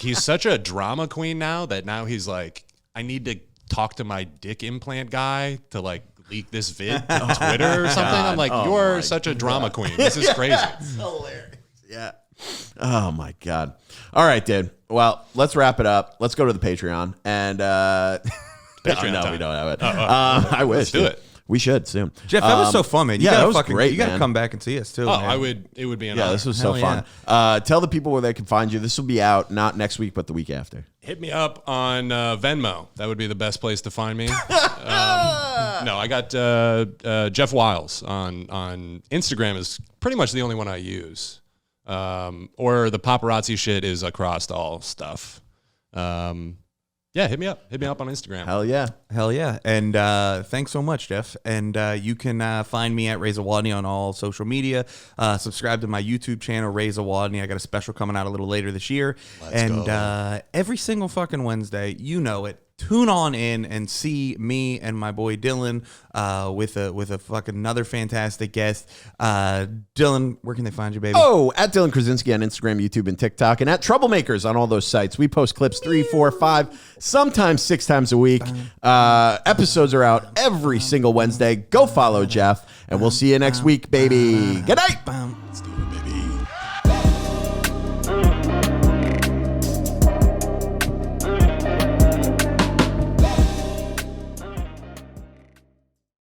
he's such a drama queen now that now he's like, I need to talk to my dick implant guy to like leak this vid to Twitter or something. I'm like, you're such a drama queen. This is crazy. It's hilarious. Yeah. Oh my God. All right, dude. Well, let's wrap it up. Let's go to the Patreon. And Patreon no, time. we don't have it. I wish. Let's do it. We should soon. Jeff, that was so fun, man. That was great. You gotta man. come back and see us too. Oh, man. it would be an Yeah, honor. this was so Hell fun. Tell the people where they can find you. This will be out not next week, but the week after. Hit me up on Venmo. That would be the best place to find me. No, I got Jeff Wiles on Instagram is pretty much the only one I use. Or the paparazzi shit is across all stuff. Yeah, hit me up. Hit me up on Instagram. Hell yeah. Hell yeah. And thanks so much, Jeff. And you can find me at Ray Zawodni on all social media. Subscribe to my YouTube channel, Ray Zawodni. I got a special coming out a little later this year. Every single fucking Wednesday, you know it. Tune on in and see me and my boy Dylan with a fucking another fantastic guest. Dylan, where can they find you, baby? Oh, at Dylan Krasinski on Instagram, YouTube, and TikTok, and at Troublemakers on all those sites. We post clips 3, 4, 5, sometimes 6 times a week. Episodes are out every single Wednesday. Go follow Jeff, and we'll see you next week, baby. Good night. Let's do it.